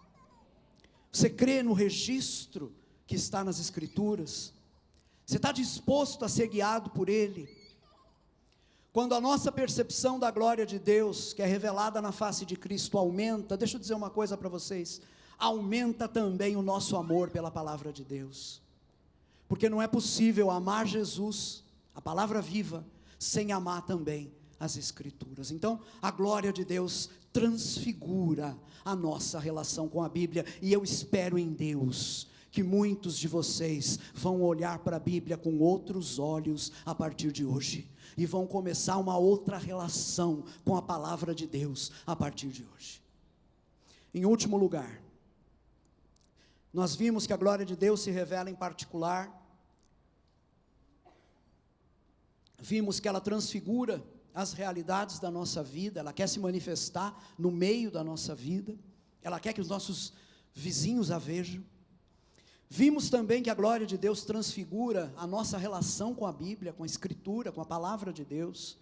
Você crê no registro que está nas Escrituras? Você está disposto a ser guiado por Ele? Quando a nossa percepção da glória de Deus, que é revelada na face de Cristo, aumenta, deixa eu dizer uma coisa para vocês, aumenta também o nosso amor pela palavra de Deus. Porque não é possível amar Jesus, a palavra viva, sem amar também as Escrituras. Então, a glória de Deus transfigura a nossa relação com a Bíblia, e eu espero em Deus que muitos de vocês vão olhar para a Bíblia com outros olhos a partir de hoje, e vão começar uma outra relação com a palavra de Deus a partir de hoje. Em último lugar, nós vimos que a glória de Deus se revela em particular, vimos que ela transfigura as realidades da nossa vida, ela quer se manifestar no meio da nossa vida, ela quer que os nossos vizinhos a vejam. Vimos também que a glória de Deus transfigura a nossa relação com a Bíblia, com a Escritura, com a palavra de Deus.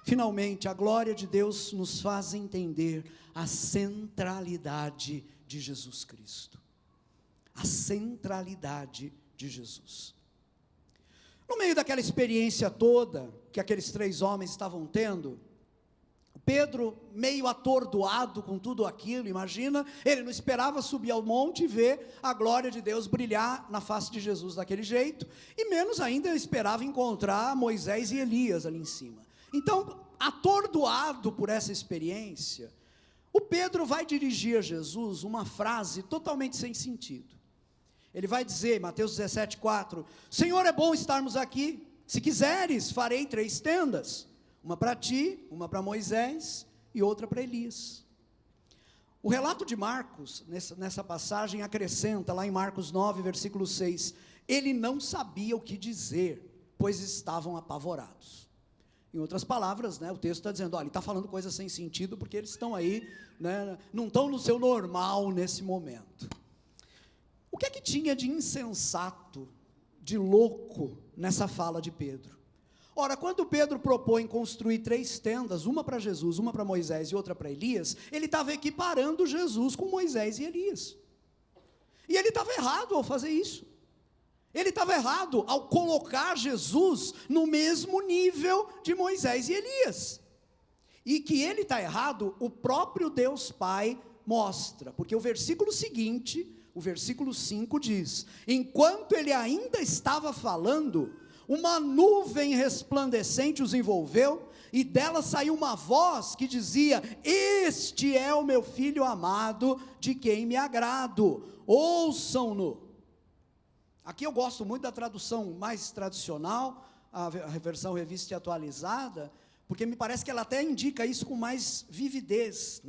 Finalmente, a glória de Deus nos faz entender a centralidade de Jesus Cristo. A centralidade de Jesus. No meio daquela experiência toda que aqueles 3 homens estavam tendo, o Pedro, meio atordoado com tudo aquilo, imagina, ele não esperava subir ao monte e ver a glória de Deus brilhar na face de Jesus daquele jeito, e menos ainda esperava encontrar Moisés e Elias ali em cima. Então, atordoado por essa experiência, o Pedro vai dirigir a Jesus uma frase totalmente sem sentido. Ele vai dizer, Mateus 17:4, Senhor, é bom estarmos aqui, se quiseres, farei 3 tendas, uma para ti, uma para Moisés e outra para Elias. O relato de Marcos, nessa passagem, acrescenta lá em Marcos 9, versículo 6, ele não sabia o que dizer, pois estavam apavorados. Em outras palavras, o texto está dizendo, olha, ele está falando coisas sem sentido, porque eles estão aí, não estão no seu normal nesse momento. O que é que tinha de insensato, de louco, nessa fala de Pedro? Ora, quando Pedro propõe construir 3 tendas, uma para Jesus, uma para Moisés e outra para Elias, ele estava equiparando Jesus com Moisés e Elias. E ele estava errado ao fazer isso. Ele estava errado ao colocar Jesus no mesmo nível de Moisés e Elias. E que ele está errado, o próprio Deus Pai mostra, porque o versículo seguinte, o versículo 5 diz, enquanto ele ainda estava falando, uma nuvem resplandecente os envolveu, e dela saiu uma voz que dizia, este é o meu filho amado, de quem me agrado, ouçam-no. Aqui eu gosto muito da tradução mais tradicional, a versão revista e atualizada, porque me parece que ela até indica isso com mais vividez,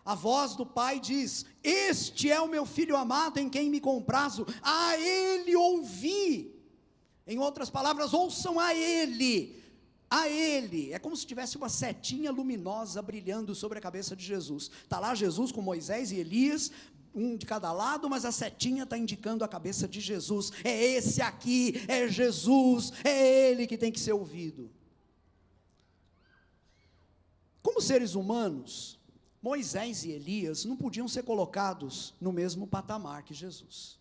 A voz do Pai diz, este é o meu filho amado, em quem me comprazo, a ele ouvi. Em outras palavras, ouçam a ele, é como se tivesse uma setinha luminosa brilhando sobre a cabeça de Jesus, está lá Jesus com Moisés e Elias, um de cada lado, mas a setinha está indicando a cabeça de Jesus, é esse aqui, é Jesus, é ele que tem que ser ouvido. Como seres humanos, Moisés e Elias não podiam ser colocados no mesmo patamar que Jesus.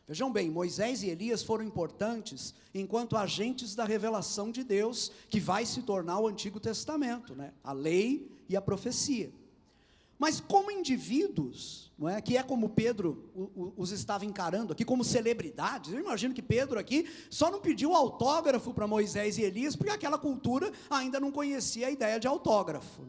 Vejam bem, Moisés e Elias foram importantes enquanto agentes da revelação de Deus, que vai se tornar o Antigo Testamento, a lei e a profecia. Mas como indivíduos, que é como Pedro os estava encarando aqui, como celebridades, eu imagino que Pedro aqui só não pediu autógrafo para Moisés e Elias, porque aquela cultura ainda não conhecia a ideia de autógrafo,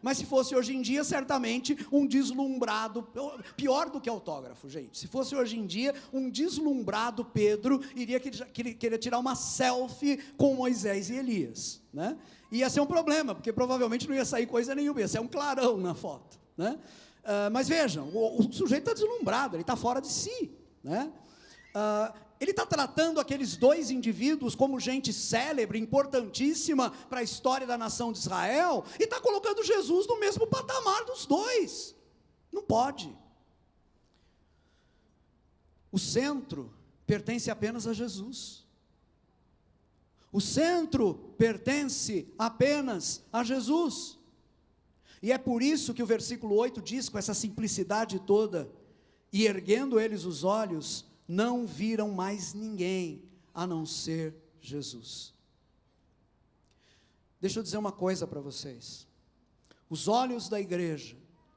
Mas se fosse hoje em dia, certamente um deslumbrado, pior do que autógrafo, gente, se fosse hoje em dia, um deslumbrado Pedro iria querer tirar uma selfie com Moisés e Elias, Ia ser um problema, porque provavelmente não ia sair coisa nenhuma, ia ser um clarão na foto, mas vejam, o sujeito está deslumbrado, ele está fora de si, ele está tratando aqueles 2 indivíduos como gente célebre, importantíssima para a história da nação de Israel, e está colocando Jesus no mesmo patamar dos 2, não pode. O centro pertence apenas a Jesus, o centro pertence apenas a Jesus. E é por isso que o versículo 8 diz, com essa simplicidade toda, e erguendo eles os olhos, não viram mais ninguém, a não ser Jesus. Deixa eu dizer uma coisa para vocês, os olhos da igreja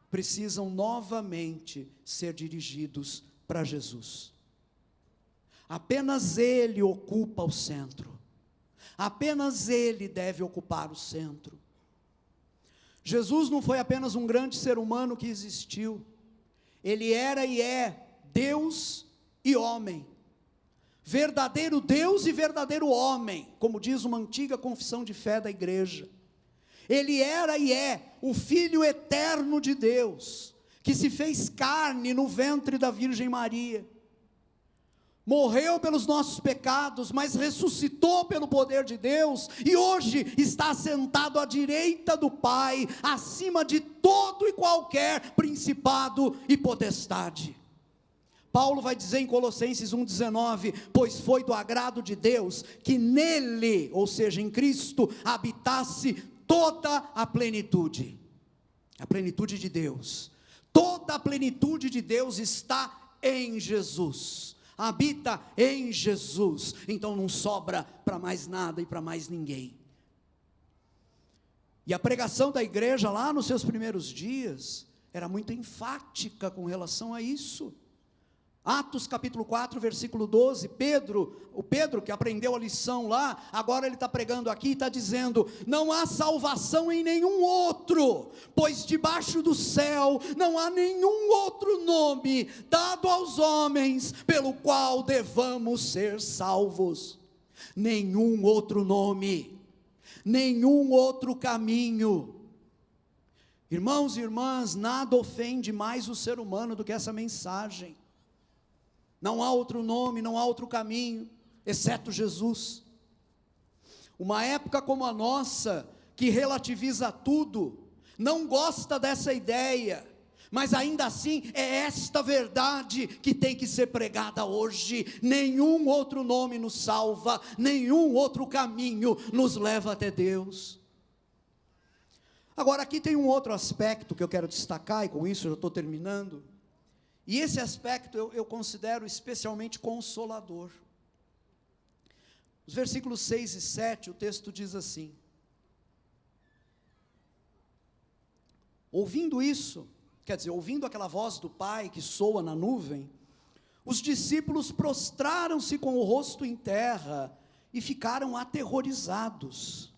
precisam novamente ser dirigidos para Jesus. Apenas Ele ocupa o centro, apenas Ele deve ocupar o centro. Jesus não foi apenas um grande ser humano que existiu, Ele era e é Deus e homem, verdadeiro Deus e verdadeiro homem, como diz uma antiga confissão de fé da igreja. Ele era e é o Filho eterno de Deus, que se fez carne no ventre da Virgem Maria, morreu pelos nossos pecados, mas ressuscitou pelo poder de Deus, e hoje está sentado à direita do Pai, acima de todo e qualquer principado e potestade. Paulo vai dizer em Colossenses 1,19, pois foi do agrado de Deus, que nele, ou seja, em Cristo, habitasse toda a plenitude de Deus. Toda a plenitude de Deus está em Jesus, habita em Jesus, então não sobra para mais nada e para mais ninguém. E a pregação da igreja lá nos seus primeiros dias era muito enfática com relação a isso. Atos capítulo 4, versículo 12, o Pedro que aprendeu a lição lá, agora ele está pregando aqui e está dizendo: não há salvação em nenhum outro, pois debaixo do céu não há nenhum outro nome dado aos homens, pelo qual devamos ser salvos. Nenhum outro nome, nenhum outro caminho. Irmãos e irmãs, nada ofende mais o ser humano do que essa mensagem. Não há outro nome, não há outro caminho, exceto Jesus. Uma época como a nossa, que relativiza tudo, não gosta dessa ideia, mas ainda assim é esta verdade que tem que ser pregada hoje. Nenhum outro nome nos salva, nenhum outro caminho nos leva até Deus. Agora aqui tem um outro aspecto que eu quero destacar, e com isso eu já estou terminando. E esse aspecto eu considero especialmente consolador. Os versículos 6 e 7, o texto diz assim: ouvindo isso, quer dizer, ouvindo aquela voz do Pai que soa na nuvem, os discípulos prostraram-se com o rosto em terra e ficaram aterrorizados.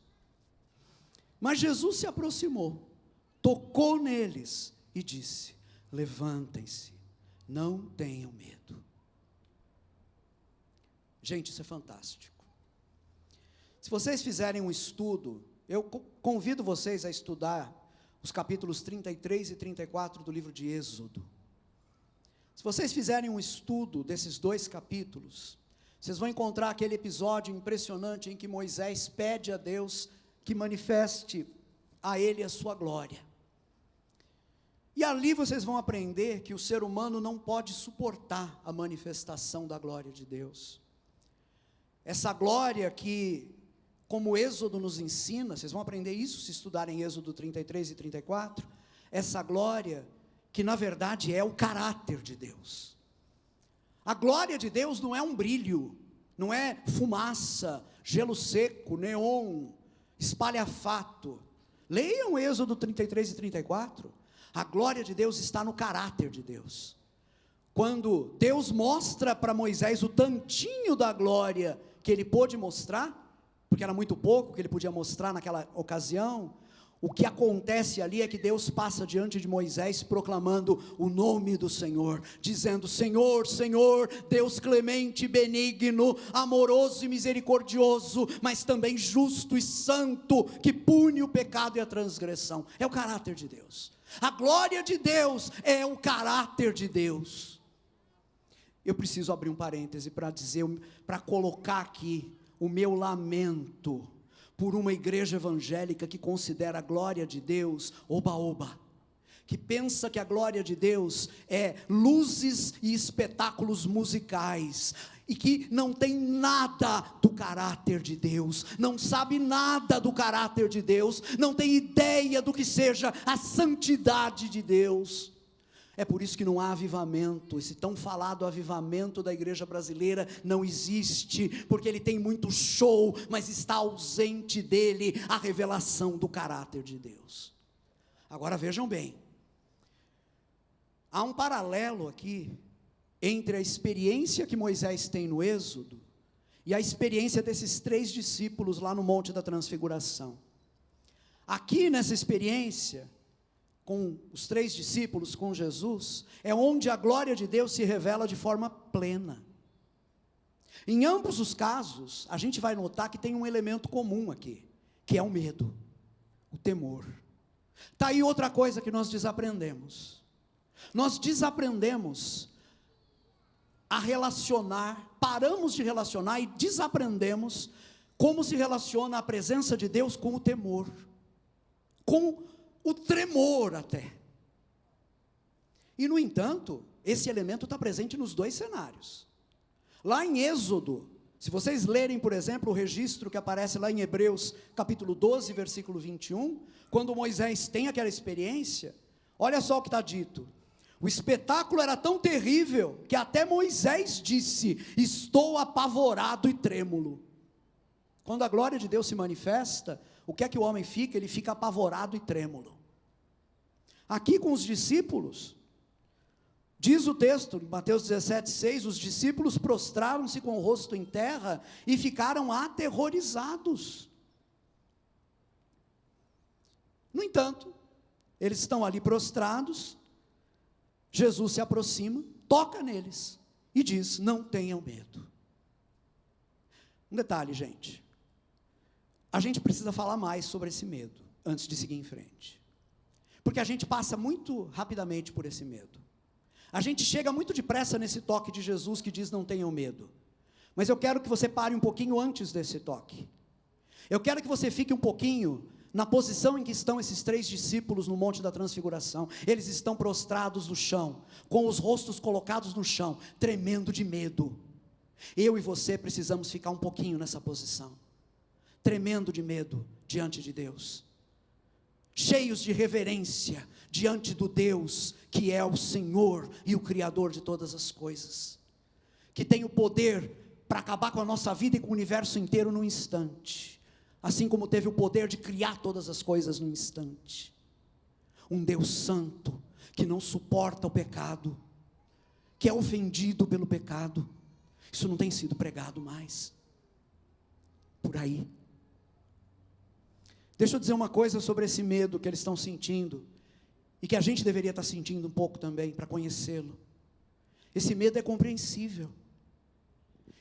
Mas Jesus se aproximou, tocou neles e disse: levantem-se. Não tenham medo. Gente, isso é fantástico. Se vocês fizerem um estudo, eu convido vocês a estudar os capítulos 33 e 34 do livro de Êxodo. Se vocês fizerem um estudo desses dois capítulos, vocês vão encontrar aquele episódio impressionante em que Moisés pede a Deus que manifeste a ele a sua glória. E ali vocês vão aprender que o ser humano não pode suportar a manifestação da glória de Deus. Essa glória que, como o Êxodo nos ensina, vocês vão aprender isso se estudarem Êxodo 33 e 34, essa glória que na verdade é o caráter de Deus. A glória de Deus não é um brilho, não é fumaça, gelo seco, neon, espalhafato. Leiam Êxodo 33 e 34. A glória de Deus está no caráter de Deus. Quando Deus mostra para Moisés o tantinho da glória que ele pôde mostrar, porque era muito pouco que ele podia mostrar naquela ocasião, o que acontece ali é que Deus passa diante de Moisés proclamando o nome do Senhor, dizendo: Senhor, Senhor, Deus clemente e benigno, amoroso e misericordioso, mas também justo e santo, que pune o pecado e a transgressão. É o caráter de Deus. A glória de Deus é o caráter de Deus. Eu preciso abrir um parêntese para dizer, para colocar aqui o meu lamento por uma igreja evangélica que considera a glória de Deus oba-oba, que pensa que a glória de Deus é luzes e espetáculos musicais, e que não tem nada do caráter de Deus, não sabe nada do caráter de Deus, não tem ideia do que seja a santidade de Deus. É por isso que não há avivamento. Esse tão falado avivamento da igreja brasileira não existe, porque ele tem muito show, mas está ausente dele a revelação do caráter de Deus. Agora vejam bem, há um paralelo aqui entre a experiência que Moisés tem no Êxodo e a experiência desses 3 discípulos lá no Monte da Transfiguração. Aqui nessa experiência, com os 3 discípulos, com Jesus, é onde a glória de Deus se revela de forma plena. Em ambos os casos, a gente vai notar que tem um elemento comum aqui, que é o medo, o temor. Está aí outra coisa que nós desaprendemos. Nós desaprendemos a relacionar, paramos de relacionar e desaprendemos como se relaciona a presença de Deus com o temor, com o tremor até. E no entanto, esse elemento está presente nos 2 cenários. Lá em Êxodo, se vocês lerem, por exemplo, o registro que aparece lá em Hebreus, capítulo 12, versículo 21, quando Moisés tem aquela experiência, olha só o que está dito: o espetáculo era tão terrível, que até Moisés disse: estou apavorado e trêmulo. Quando a glória de Deus se manifesta, o que é que o homem fica? Ele fica apavorado e trêmulo. Aqui com os discípulos, diz o texto, em Mateus 17:6, os discípulos prostraram-se com o rosto em terra e ficaram aterrorizados. No entanto, eles estão ali prostrados, Jesus se aproxima, toca neles e diz: não tenham medo. Um detalhe, gente, a gente precisa falar mais sobre esse medo, antes de seguir em frente, porque a gente passa muito rapidamente por esse medo, a gente chega muito depressa nesse toque de Jesus que diz: não tenham medo, mas eu quero que você pare um pouquinho antes desse toque, eu quero que você fique um pouquinho na posição em que estão esses 3 discípulos no Monte da Transfiguração. Eles estão prostrados no chão, com os rostos colocados no chão, tremendo de medo. Eu e você precisamos ficar um pouquinho nessa posição, tremendo de medo diante de Deus, cheios de reverência diante do Deus que é o Senhor e o Criador de todas as coisas, que tem o poder para acabar com a nossa vida e com o universo inteiro num instante, assim como teve o poder de criar todas as coisas num instante. Um Deus santo, que não suporta o pecado, que é ofendido pelo pecado. Isso não tem sido pregado mais por aí. Deixa eu dizer uma coisa sobre esse medo que eles estão sentindo, e que a gente deveria estar sentindo um pouco também, para conhecê-lo. Esse medo é compreensível,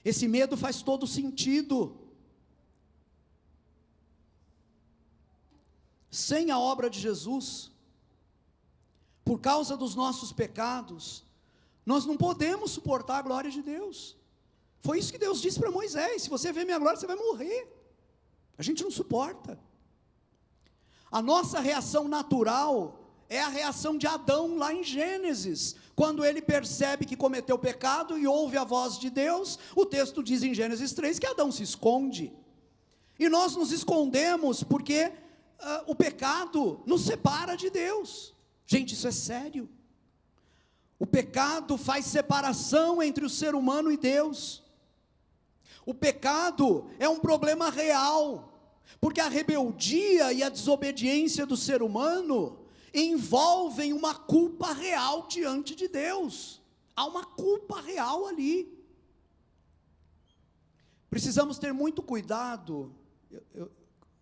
esse medo faz todo sentido. Sem a obra de Jesus, por causa dos nossos pecados, nós não podemos suportar a glória de Deus. Foi isso que Deus disse para Moisés: se você ver minha glória, você vai morrer. A gente não suporta. A nossa reação natural é a reação de Adão lá em Gênesis, quando ele percebe que cometeu pecado e ouve a voz de Deus. O texto diz em Gênesis 3 que Adão se esconde, e nós nos escondemos porque o pecado nos separa de Deus. Gente, isso é sério. O pecado faz separação entre o ser humano e Deus. O pecado é um problema real, porque a rebeldia e a desobediência do ser humano envolvem uma culpa real diante de Deus. Há uma culpa real ali. Precisamos ter muito cuidado,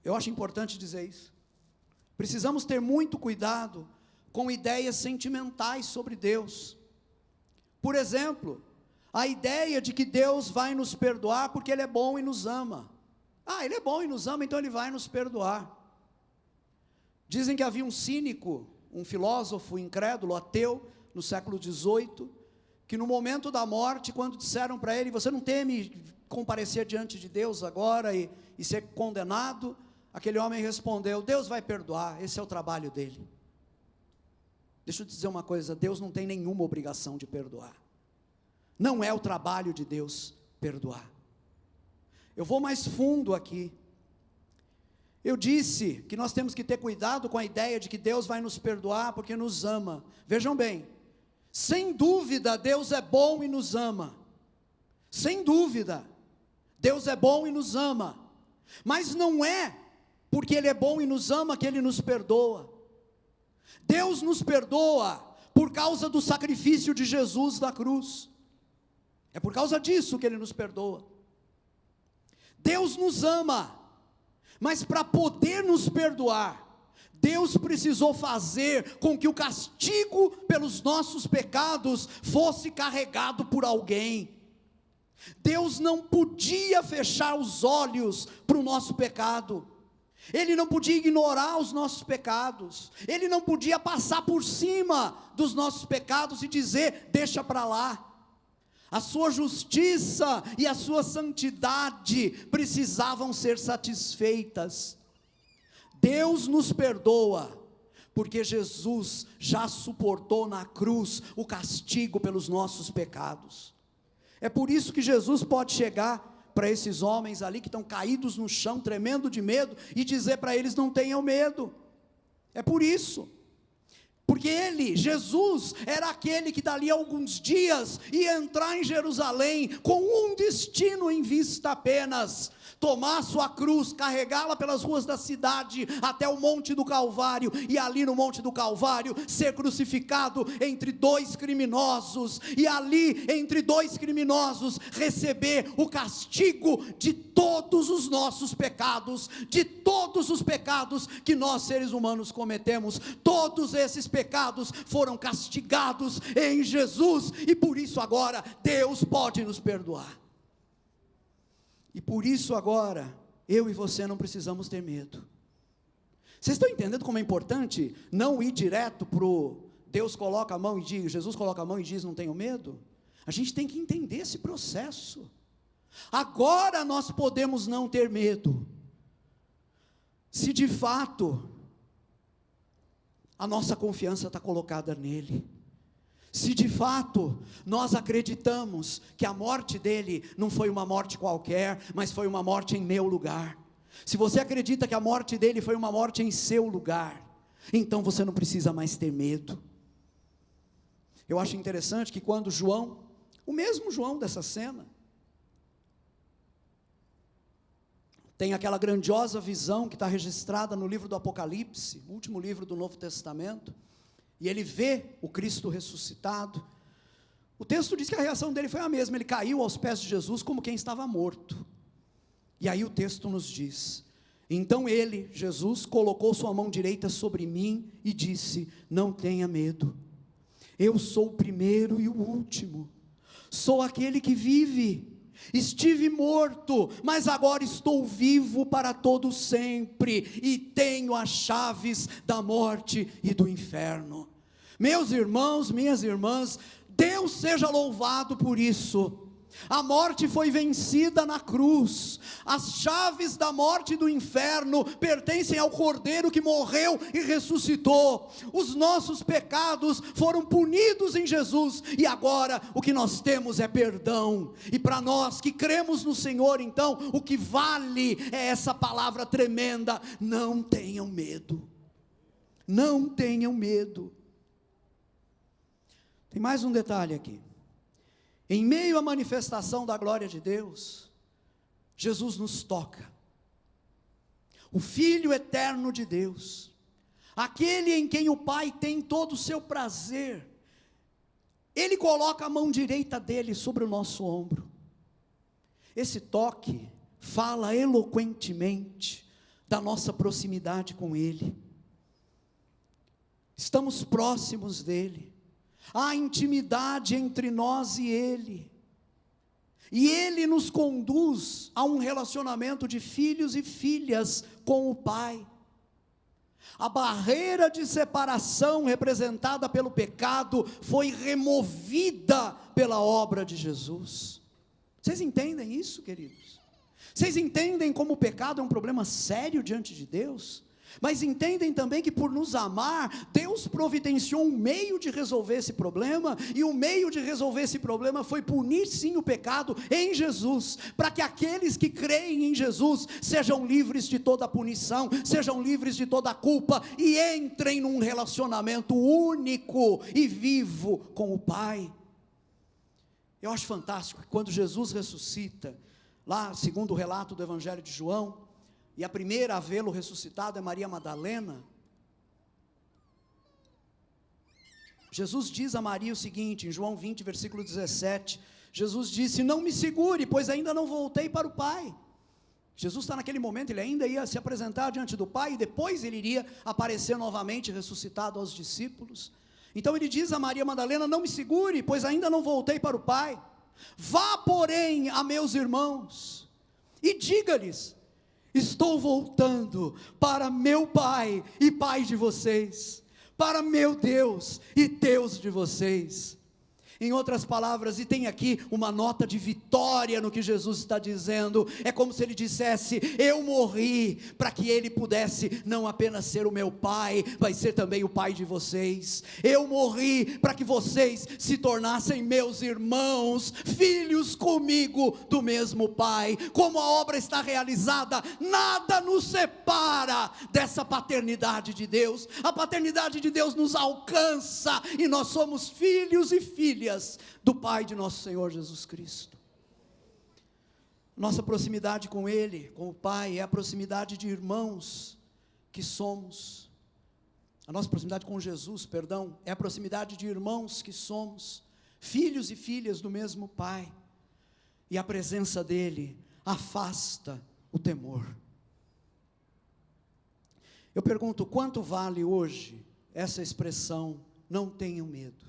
eu acho importante dizer isso. Precisamos ter muito cuidado com ideias sentimentais sobre Deus. Por exemplo, a ideia de que Deus vai nos perdoar porque Ele é bom e nos ama. Ele é bom e nos ama, então Ele vai nos perdoar. Dizem que havia um cínico, um filósofo incrédulo, ateu, no século XVIII, que no momento da morte, quando disseram para ele: você não teme comparecer diante de Deus agora e ser condenado? Aquele homem respondeu: Deus vai perdoar, esse é o trabalho dele. Deixa eu te dizer uma coisa: Deus não tem nenhuma obrigação de perdoar. Não é o trabalho de Deus perdoar. Eu vou mais fundo aqui. Eu disse que nós temos que ter cuidado com a ideia de que Deus vai nos perdoar porque nos ama. Vejam bem, sem dúvida Deus é bom e nos ama. Sem dúvida, Deus é bom e nos ama. Mas não é porque Ele é bom e nos ama que Ele nos perdoa. Deus nos perdoa por causa do sacrifício de Jesus na cruz. É por causa disso que Ele nos perdoa. Deus nos ama, mas para poder nos perdoar, Deus precisou fazer com que o castigo pelos nossos pecados fosse carregado por alguém. Deus não podia fechar os olhos para o nosso pecado. Ele não podia ignorar os nossos pecados. Ele não podia passar por cima dos nossos pecados e dizer: deixa para lá. A sua justiça e a sua santidade precisavam ser satisfeitas. Deus nos perdoa porque Jesus já suportou na cruz o castigo pelos nossos pecados. É por isso que Jesus pode chegar para esses homens ali que estão caídos no chão, tremendo de medo, e dizer para eles: não tenham medo. É por isso. Porque ele, Jesus, era aquele que dali a alguns dias ia entrar em Jerusalém com um destino em vista apenas: tomar sua cruz, carregá-la pelas ruas da cidade até o Monte do Calvário, e ali no Monte do Calvário ser crucificado entre dois criminosos, e ali entre dois criminosos receber o castigo de todos os nossos pecados, de todos os pecados que nós seres humanos cometemos. Todos esses pecados foram castigados em Jesus, e por isso agora Deus pode nos perdoar. E por isso agora, eu e você não precisamos ter medo. Vocês estão entendendo como é importante não ir direto para o Deus coloca a mão e diz, Jesus coloca a mão e diz, não tenho medo? A gente tem que entender esse processo. Agora nós podemos não ter medo, se de fato a nossa confiança está colocada nele. Se de fato nós acreditamos que a morte dele não foi uma morte qualquer, mas foi uma morte em meu lugar. Se você acredita que a morte dele foi uma morte em seu lugar, então você não precisa mais ter medo. Eu acho interessante que quando João, o mesmo João dessa cena, tem aquela grandiosa visão que está registrada no livro do Apocalipse, o último livro do Novo Testamento, e ele vê o Cristo ressuscitado. O texto diz que a reação dele foi a mesma, ele caiu aos pés de Jesus como quem estava morto. E aí o texto nos diz, então ele, Jesus, colocou sua mão direita sobre mim e disse, não tenha medo, eu sou o primeiro e o último, sou aquele que vive. Estive morto, mas agora estou vivo para todo sempre, e tenho as chaves da morte e do inferno. Meus irmãos, minhas irmãs, Deus seja louvado por isso. A morte foi vencida na cruz, as chaves da morte e do inferno pertencem ao Cordeiro que morreu e ressuscitou. Os nossos pecados foram punidos em Jesus, e agora o que nós temos é perdão. E para nós que cremos no Senhor, então, o que vale é essa palavra tremenda: não tenham medo, não tenham medo. Tem mais um detalhe aqui. Em meio à manifestação da glória de Deus, Jesus nos toca. O Filho eterno de Deus, aquele em quem o Pai tem todo o seu prazer, Ele coloca a mão direita dele sobre o nosso ombro. Esse toque fala eloquentemente da nossa proximidade com Ele. Estamos próximos dEle. Há intimidade entre nós e Ele, e Ele nos conduz a um relacionamento de filhos e filhas com o Pai. A barreira de separação representada pelo pecado foi removida pela obra de Jesus. Vocês entendem isso, queridos? Vocês entendem como o pecado é um problema sério diante de Deus? Mas entendem também que por nos amar, Deus providenciou um meio de resolver esse problema, e o meio de resolver esse problema foi punir sim o pecado em Jesus, para que aqueles que creem em Jesus sejam livres de toda punição, sejam livres de toda culpa, e entrem num relacionamento único e vivo com o Pai. Eu acho fantástico que quando Jesus ressuscita, lá segundo o relato do Evangelho de João, e a primeira a vê-lo ressuscitado é Maria Madalena, Jesus diz a Maria o seguinte, em João 20, versículo 17, Jesus disse, não me segure, pois ainda não voltei para o Pai. Jesus está naquele momento, ele ainda ia se apresentar diante do Pai, e depois ele iria aparecer novamente ressuscitado aos discípulos. Então ele diz a Maria Madalena, não me segure, pois ainda não voltei para o Pai. Vá, porém, a meus irmãos, e diga-lhes, estou voltando para meu Pai e Pai de vocês, para meu Deus e Deus de vocês. Em outras palavras, e tem aqui uma nota de vitória no que Jesus está dizendo, é como se ele dissesse: eu morri para que ele pudesse não apenas ser o meu pai, mas ser também o pai de vocês. Eu morri para que vocês se tornassem meus irmãos, filhos comigo do mesmo pai. Como a obra está realizada, nada nos separa dessa paternidade de Deus. A paternidade de Deus nos alcança e nós somos filhos e filhas do Pai de nosso Senhor Jesus Cristo. Nossa proximidade com Ele, com o Pai, é a proximidade de irmãos que somos. A nossa proximidade com Jesus, perdão, é a proximidade de irmãos que somos, filhos e filhas do mesmo Pai. E a presença dEle afasta o temor. Eu pergunto, quanto vale hoje essa expressão, não tenham medo?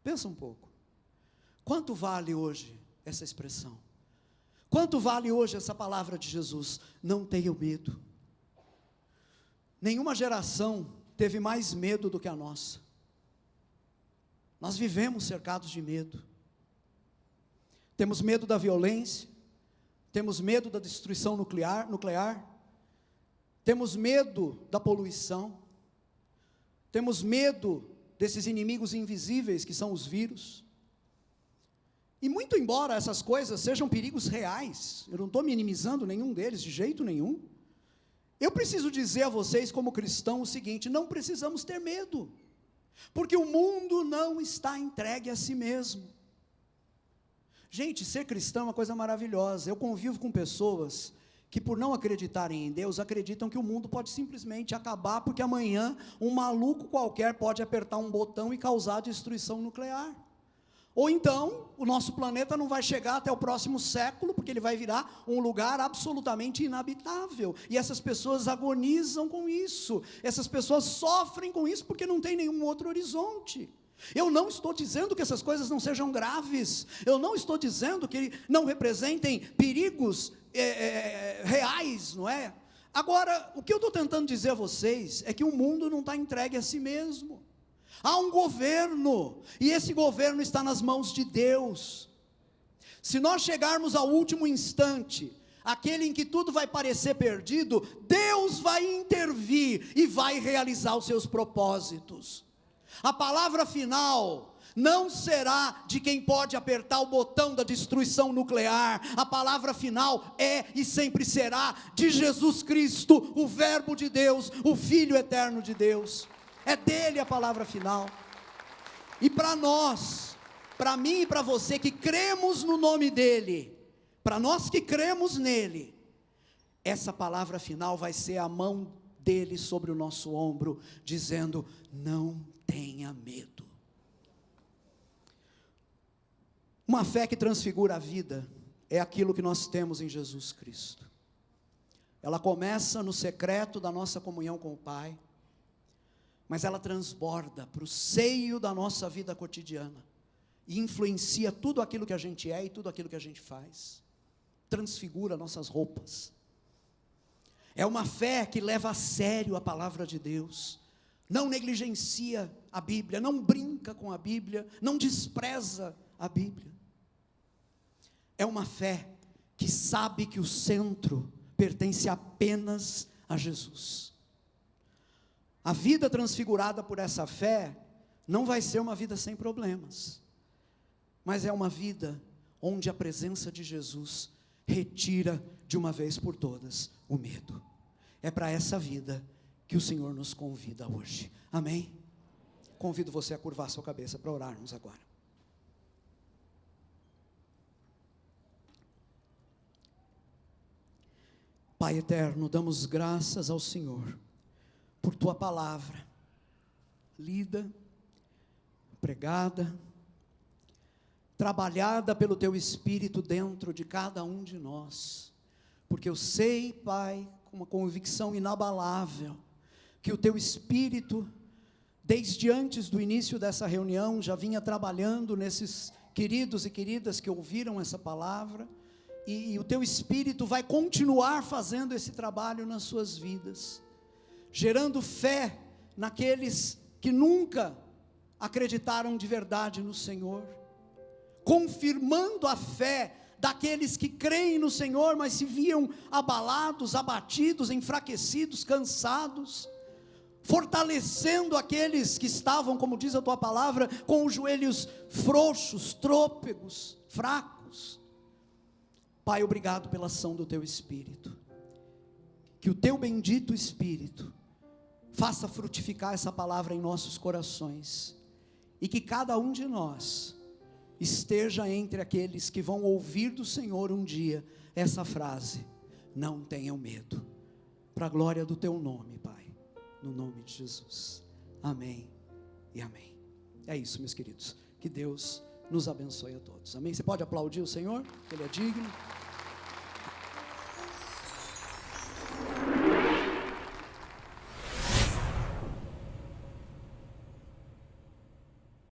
Pensa um pouco, quanto vale hoje essa expressão? Quanto vale hoje essa palavra de Jesus? Não tenham medo. Nenhuma geração teve mais medo do que a nossa. Nós vivemos cercados de medo. Temos medo da violência, temos medo da destruição nuclear, temos medo da poluição, temos medo desses inimigos invisíveis que são os vírus. E muito embora essas coisas sejam perigos reais, eu não estou minimizando nenhum deles de jeito nenhum, eu preciso dizer a vocês como cristão o seguinte: não precisamos ter medo, porque o mundo não está entregue a si mesmo. Gente, ser cristão é uma coisa maravilhosa. Eu convivo com pessoas que, por não acreditarem em Deus, acreditam que o mundo pode simplesmente acabar, porque amanhã um maluco qualquer pode apertar um botão e causar destruição nuclear. Ou então, o nosso planeta não vai chegar até o próximo século, porque ele vai virar um lugar absolutamente inabitável. E essas pessoas agonizam com isso, essas pessoas sofrem com isso, porque não tem nenhum outro horizonte. Eu não estou dizendo que essas coisas não sejam graves, eu não estou dizendo que não representem perigos reais, não é? Agora, o que eu estou tentando dizer a vocês é que o mundo não está entregue a si mesmo. Há um governo, e esse governo está nas mãos de Deus. Se nós chegarmos ao último instante, aquele em que tudo vai parecer perdido, Deus vai intervir e vai realizar os seus propósitos. A palavra final não será de quem pode apertar o botão da destruição nuclear. A palavra final é e sempre será de Jesus Cristo, o Verbo de Deus, o Filho eterno de Deus. É dele a palavra final. E para nós, para mim e para você que cremos no nome dele, para nós que cremos nele, essa palavra final vai ser a mão dele sobre o nosso ombro, dizendo: não tenha medo. Uma fé que transfigura a vida é aquilo que nós temos em Jesus Cristo. Ela começa no secreto da nossa comunhão com o Pai, mas ela transborda para o seio da nossa vida cotidiana e influencia tudo aquilo que a gente é e tudo aquilo que a gente faz. Transfigura nossas roupas. É uma fé que leva a sério a palavra de Deus, não negligencia a Bíblia, não brinca com a Bíblia, não despreza a Bíblia. É uma fé que sabe que o centro pertence apenas a Jesus. A vida transfigurada por essa fé não vai ser uma vida sem problemas, mas é uma vida onde a presença de Jesus retira de uma vez por todas o medo. É para essa vida que o Senhor nos convida hoje, amém? Convido você a curvar sua cabeça para orarmos agora. Pai eterno, damos graças ao Senhor por tua palavra, lida, pregada, trabalhada pelo teu Espírito dentro de cada um de nós, porque eu sei, Pai, com uma convicção inabalável, que o teu Espírito, desde antes do início dessa reunião, já vinha trabalhando nesses queridos e queridas que ouviram essa palavra, e o teu Espírito vai continuar fazendo esse trabalho nas suas vidas, gerando fé naqueles que nunca acreditaram de verdade no Senhor, confirmando a fé daqueles que creem no Senhor, mas se viam abalados, abatidos, enfraquecidos, cansados, fortalecendo aqueles que estavam, como diz a tua palavra, com os joelhos frouxos, trôpegos, fracos. Pai, obrigado pela ação do teu Espírito, que o teu bendito Espírito faça frutificar essa palavra em nossos corações, e que cada um de nós esteja entre aqueles que vão ouvir do Senhor um dia essa frase: não tenham medo, para a glória do teu nome, Pai, no nome de Jesus, amém e amém. É isso, meus queridos, que Deus nos abençoe a todos, amém. Você pode aplaudir o Senhor, que Ele é digno.